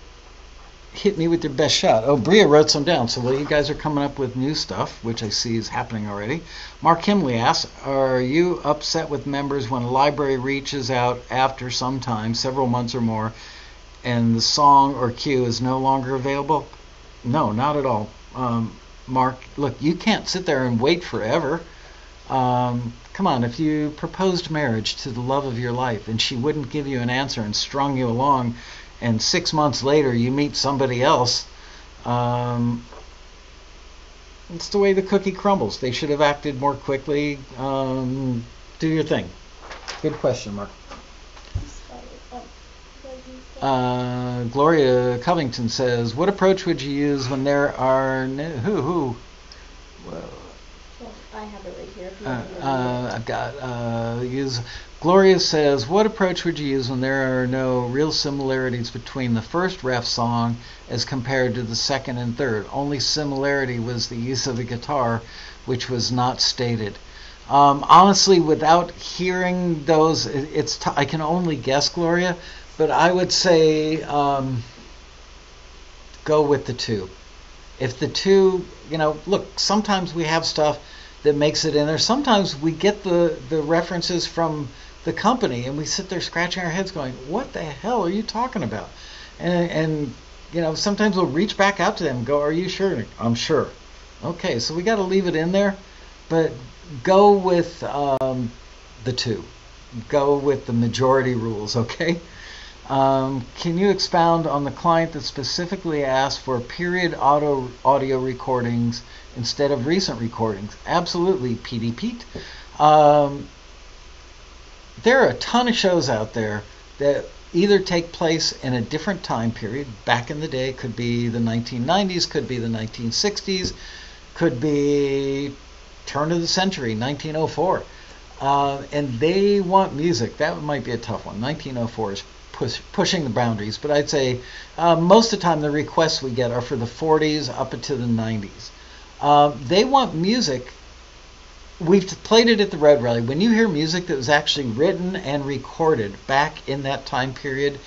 hit me with your best shot. Oh, Bria wrote some down. So while you guys are coming up with new stuff, which I see is happening already, Mark Himley asks, are you upset with members when a library reaches out after some time, several months or more, and the song or cue is no longer available? No, not at all. Mark, look, you can't sit there and wait forever. Come on, if you proposed marriage to the love of your life and she wouldn't give you an answer and strung you along, and 6 months later you meet somebody else, it's the way the cookie crumbles. They should have acted more quickly. Do your thing. Good question, Mark. Gloria Covington says, what approach would you use when there are Well,
I have it right here.
I've got Gloria says, what approach would you use when there are no real similarities between the first ref song as compared to the second and third? Only similarity was the use of a guitar, which was not stated. Honestly, without hearing those, I can only guess, Gloria. But I would say go with the two. If the two, look, sometimes we have stuff that makes it in there. Sometimes we get the references from the company and we sit there scratching our heads going, what the hell are you talking about? And sometimes we'll reach back out to them and go, are you sure? I'm sure. Okay, so we got to leave it in there. But go with the two. Go with the majority rules, okay? Can you expound on the client that specifically asked for period audio recordings instead of recent recordings? Absolutely, PD Pete. Um, there are a ton of shows out there that either take place in a different time period. Back in the day, could be the 1990s, could be the 1960s, could be turn of the century, 1904. And they want music. That might be a tough one. 1904 is pushing the boundaries, but I'd say most of the time the requests we get are for the 40s up into the 90s. They want music. We've played it at the Red Rally. When you hear music that was actually written and recorded back in that time period,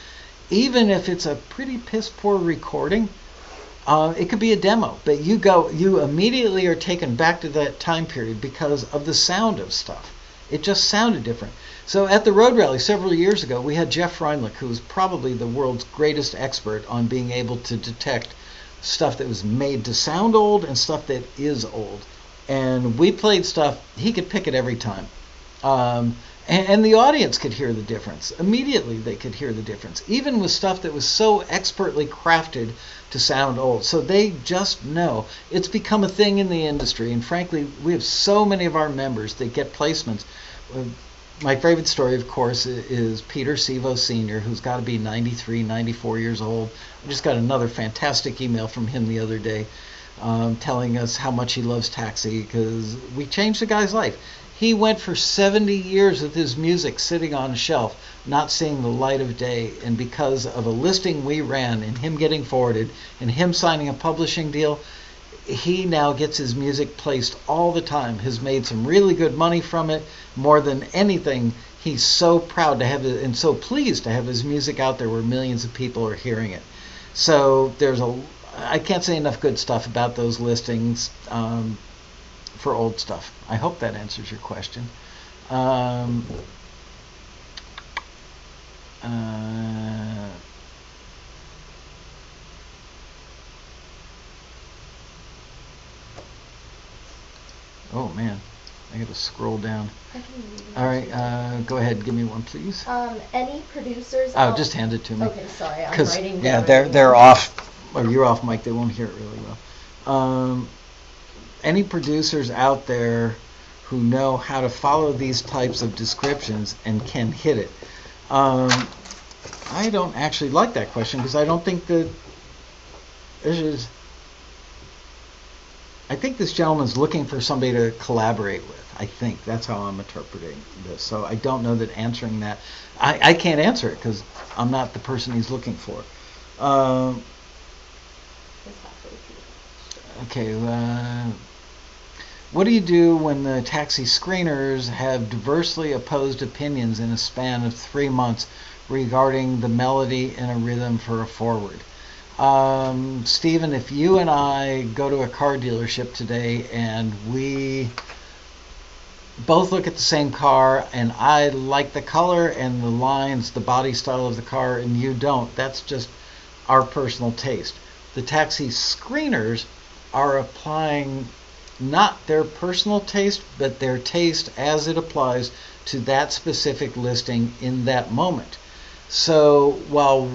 even if it's a pretty piss poor recording, it could be a demo, but you immediately are taken back to that time period because of the sound of stuff. It just sounded different. So at the Road Rally several years ago, we had Jeff Reinlich, who is probably the world's greatest expert on being able to detect stuff that was made to sound old and stuff that is old. And we played stuff, he could pick it every time. And the audience could hear the difference. Immediately they could hear the difference, even with stuff that was so expertly crafted to sound old. So they just know. It's become a thing in the industry, and frankly, we have so many of our members that get placements. My favorite story, of course, is Peter Sevo Sr., who's got to be 93, 94 years old. I just got another fantastic email from him the other day telling us how much he loves Taxi because we changed the guy's life. He went for 70 years with his music sitting on a shelf, not seeing the light of day, and because of a listing we ran and him getting forwarded and him signing a publishing deal, he now gets his music placed all the time, has made some really good money from it. More than anything, he's so proud to have it and so pleased to have his music out there where millions of people are hearing it. So I can't say enough good stuff about those listings for old stuff. I hope that answers your question. Oh man, I got to scroll down.
I can read it.
All right, go ahead, give me one, please.
Any producers?
Oh, just hand it to me.
Okay, sorry, I'm
'Cause,
writing
yeah,
down.
they're off, or you're off mic. They won't hear it really well. Any producers out there who know how to follow these types of descriptions and can hit it? I don't actually like that question because I don't think that this is. I think this gentleman's looking for somebody to collaborate with. I think that's how I'm interpreting this. So I don't know that answering that. I can't answer it because I'm not the person he's looking for. Okay. What do you do when the Taxi screeners have diversely opposed opinions in a span of 3 months regarding the melody and a rhythm for a forward? Stephen, if you and I go to a car dealership today and we both look at the same car and I like the color and the lines, the body style of the car, and you don't, that's just our personal taste. The Taxi screeners are applying not their personal taste, but their taste as it applies to that specific listing in that moment. So while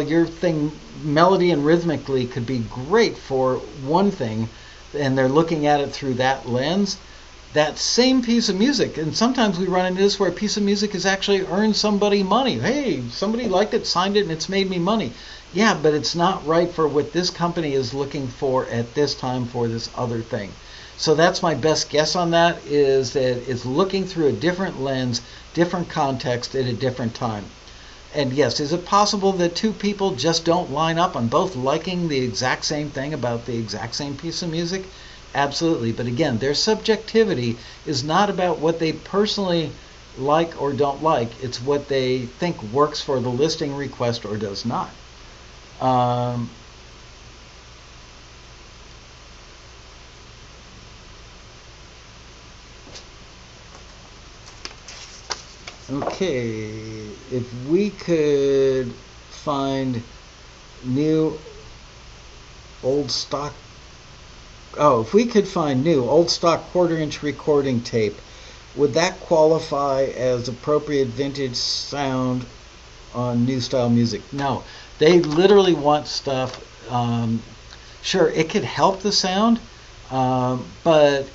your thing melody and rhythmically could be great for one thing, and they're looking at it through that lens, that same piece of music, and sometimes we run into this where a piece of music has actually earned somebody money. Hey, somebody liked it, signed it, and it's made me money. Yeah, but it's not right for what this company is looking for at this time for this other thing. So that's my best guess on that, is that it's looking through a different lens, different context at a different time. And yes, is it possible that two people just don't line up on both liking the exact same thing about the exact same piece of music? Absolutely. But again, their subjectivity is not about what they personally like or don't like. It's what they think works for the listing request or does not. Okay, if we could find new old stock quarter-inch recording tape, would that qualify as appropriate vintage sound on new style music? No, they literally want stuff. Sure, it could help the sound, but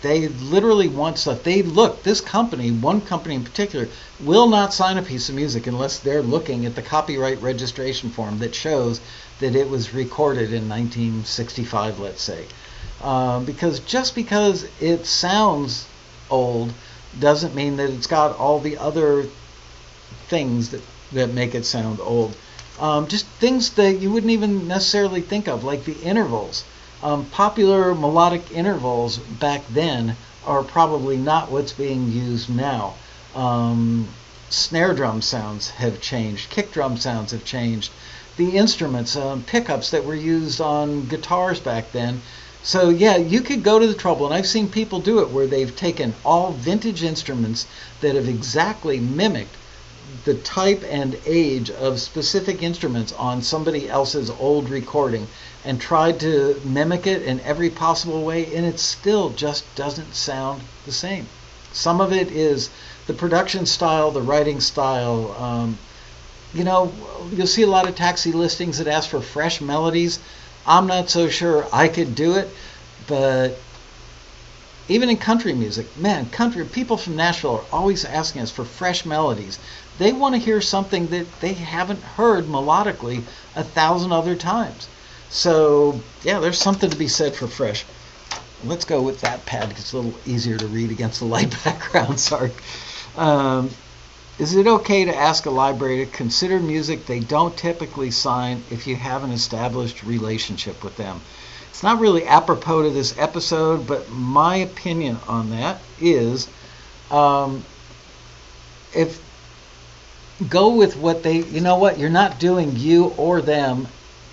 They literally want stuff. This company, one company in particular, will not sign a piece of music unless they're looking at the copyright registration form that shows that it was recorded in 1965, let's say. Because just because it sounds old doesn't mean that it's got all the other things that make it sound old. Just things that you wouldn't even necessarily think of, like the intervals. Popular melodic intervals back then are probably not what's being used now. Snare drum sounds have changed. Kick drum sounds have changed. The instruments, pickups that were used on guitars back then. So yeah, you could go to the trouble, and I've seen people do it, where they've taken all vintage instruments that have exactly mimicked the type and age of specific instruments on somebody else's old recording and tried to mimic it in every possible way, and it still just doesn't sound the same. Some of it is the production style, the writing style. You'll see a lot of taxi listings that ask for fresh melodies. I'm not so sure I could do it, but even in country music, man, country people from Nashville are always asking us for fresh melodies. They want to hear something that they haven't heard melodically 1,000 other times. So, yeah, there's something to be said for fresh. Let's go with that pad because it's a little easier to read against the light background. Sorry. Is it okay to ask a library to consider music they don't typically sign if you have an established relationship with them? It's not really apropos to this episode, but my opinion on that is if go with what they, you're not doing you or them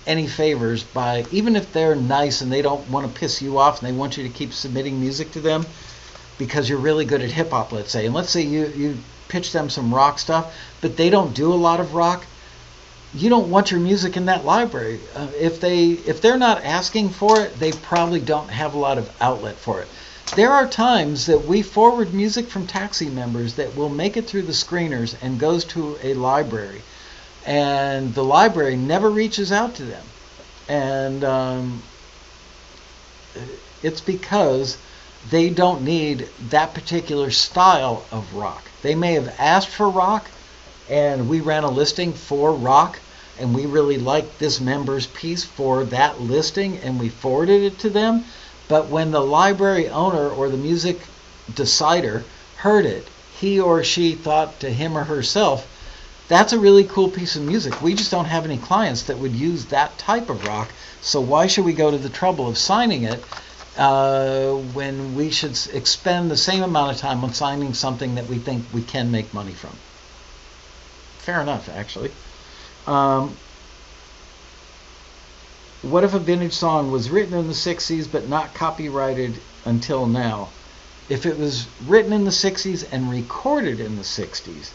any favors by, even if they're nice and they don't want to piss you off and they want you to keep submitting music to them because you're really good at hip hop, let's say, and let's say you pitch them some rock stuff, but they don't do a lot of rock. You don't want your music in that library. If they're not asking for it, they probably don't have a lot of outlet for it. There are times that we forward music from taxi members that will make it through the screeners and goes to a library, and the library never reaches out to them, and it's because they don't need that particular style of rock. They may have asked for rock, and we ran a listing for rock, and we really liked this member's piece for that listing, and we forwarded it to them. But when the library owner or the music decider heard it, he or she thought to him or herself, that's a really cool piece of music. We just don't have any clients that would use that type of rock, so why should we go to the trouble of signing it when we should expend the same amount of time on signing something that we think we can make money from? Fair enough, actually. What if a vintage song was written in the 60s but not copyrighted until now? If it was written in the 60s and recorded in the 60s,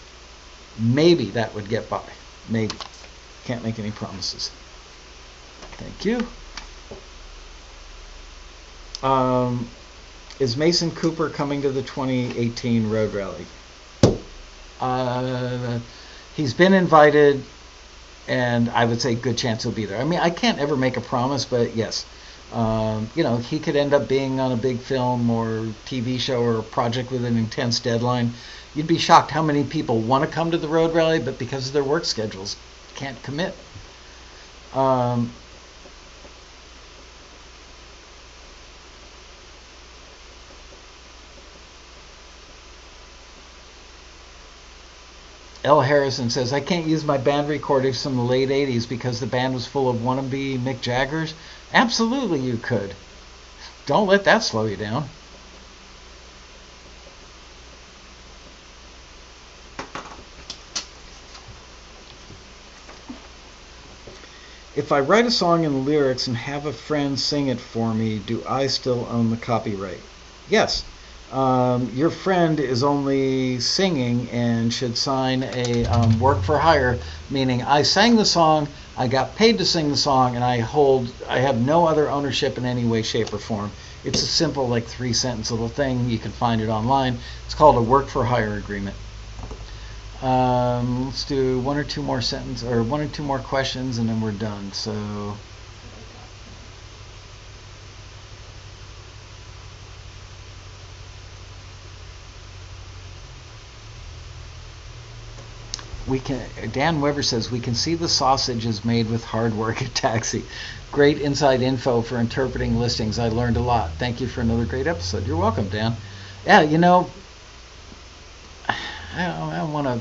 maybe that would get by. Maybe. Can't make any promises. Thank you. Is Mason Cooper coming to the 2018 Road Rally? He's been invited, and I would say good chance he'll be there. I mean, I can't ever make a promise, but yes. He could end up being on a big film or TV show or a project with an intense deadline. You'd be shocked how many people want to come to the Road Rally, but because of their work schedules, can't commit. L. Harrison says, I can't use my band recordings from the late 80s because the band was full of wannabe Mick Jaggers. Absolutely you could. Don't let that slow you down. If I write a song in the lyrics and have a friend sing it for me, do I still own the copyright? Yes. Your friend is only singing and should sign a work for hire, meaning I sang the song, I got paid to sing the song, and I have no other ownership in any way, shape, or form. It's a simple, 3-sentence little thing. You can find it online. It's called a work for hire agreement. Let's do one or two more questions, and then we're done. So. Dan Weber says, we can see the sausage is made with hard work at Taxi. Great inside info for interpreting listings. I learned a lot. Thank you for another great episode. You're welcome, Dan. Yeah, I don't want to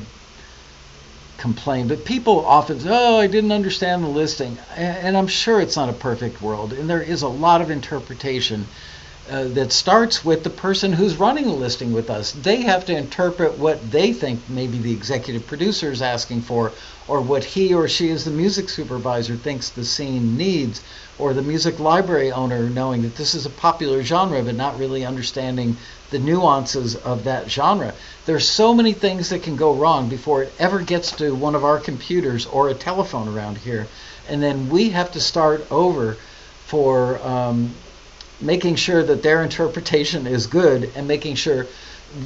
complain, but people often say, I didn't understand the listing. And I'm sure it's not a perfect world. And there is a lot of interpretation that starts with the person who's running the listing with us. They have to interpret what they think maybe the executive producer is asking for, or what he or she as the music supervisor thinks the scene needs, or the music library owner knowing that this is a popular genre but not really understanding the nuances of that genre. There's so many things that can go wrong before it ever gets to one of our computers or a telephone around here. And then we have to start over for making sure that their interpretation is good, and making sure,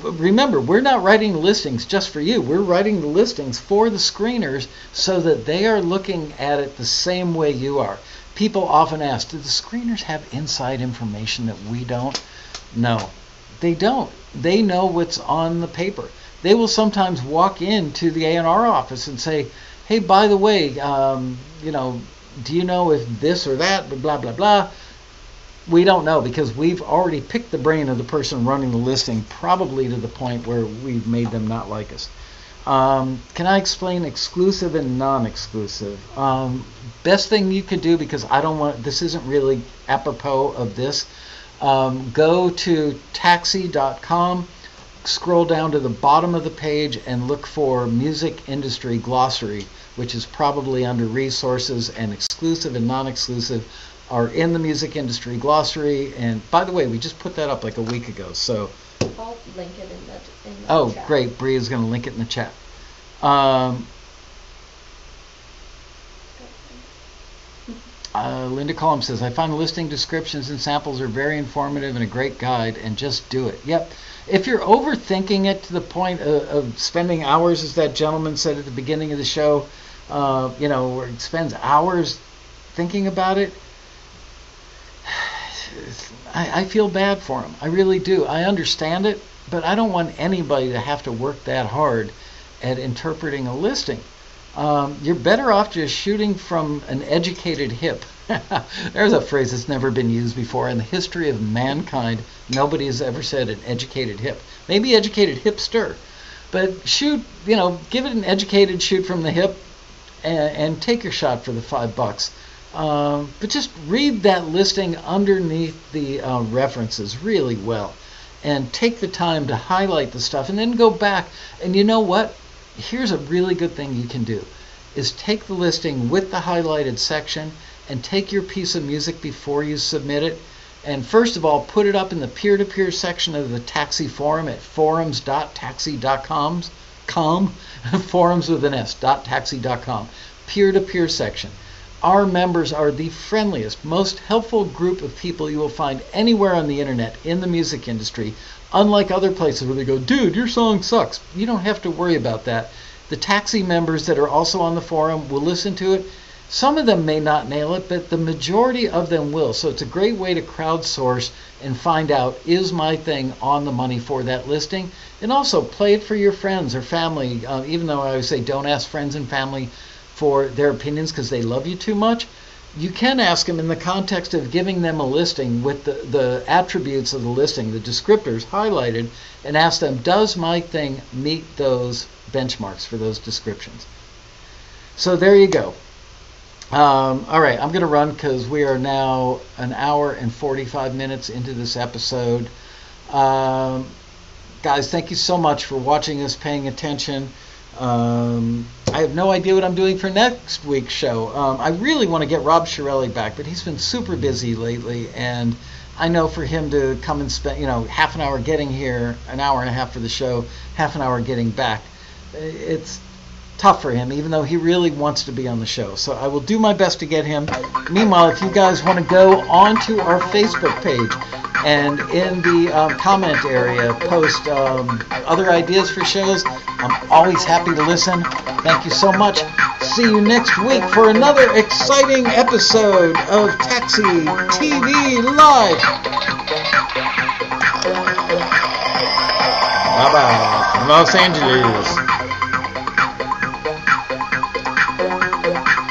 remember, we're not writing the listings just for you. We're writing the listings for the screeners so that they are looking at it the same way you are. People often ask, do the screeners have inside information that we don't? No, they don't. They know what's on the paper. They will sometimes walk into the A&R office and say, hey, by the way, do you know if this or that, blah, blah, blah. We don't know, because we've already picked the brain of the person running the listing, probably to the point where we've made them not like us. Can I explain exclusive and non-exclusive? Best thing you could do, because this isn't really apropos of this, go to taxi.com, scroll down to the bottom of the page and look for Music Industry Glossary, which is probably under resources, and exclusive and non-exclusive are in the Music Industry Glossary. And by the way, we just put that up like a week ago, so
I'll link it in the chat.
Great, Bria's going to link it in the chat. Linda Collum says, I find listing descriptions and samples are very informative and a great guide, and just do it. Yep. If you're overthinking it to the point of spending hours, as that gentleman said at the beginning of the show, where he spends hours thinking about it, I feel bad for him. I really do. I understand it, but I don't want anybody to have to work that hard at interpreting a listing. You're better off just shooting from an educated hip. There's a phrase that's never been used before. In the history of mankind, nobody has ever said an educated hip. Maybe educated hipster. But shoot, give it an educated shoot from the hip, and take your shot for the $5. But just read that listing underneath the references really well, and take the time to highlight the stuff, and then go back. And you know what? Here's a really good thing you can do, is take the listing with the highlighted section and take your piece of music before you submit it. And first of all, put it up in the peer-to-peer section of the Taxi forum at forums.taxi.com. Forums with an S.taxi.com. Peer-to-peer section. Our members are the friendliest, most helpful group of people you will find anywhere on the internet in the music industry. Unlike other places where they go, dude, your song sucks. You don't have to worry about that. The Taxi members that are also on the forum will listen to it. Some of them may not nail it, but the majority of them will. So it's a great way to crowdsource and find out, is my thing on the money for that listing? And also play it for your friends or family, even though I always say don't ask friends and family for their opinions because they love you too much. You can ask them in the context of giving them a listing with the attributes of the listing, the descriptors highlighted, and ask them, does my thing meet those benchmarks for those descriptions? So there you go. All right, I'm going to run because we are now an hour and 45 minutes into this episode. Guys, thank you so much for watching us, paying attention. I have no idea what I'm doing for next week's show. I really want to get Rob Shirelli back, but he's been super busy lately, and I know for him to come and spend, half an hour getting here, an hour and a half for the show, half an hour getting back, it's tough for him, even though he really wants to be on the show. So I will do my best to get him. Meanwhile, if you guys want to go onto our Facebook page and in the comment area post other ideas for shows, I'm always happy to listen. Thank you so much. See you next week for another exciting episode of Taxi TV Live. Bye-bye from Los Angeles.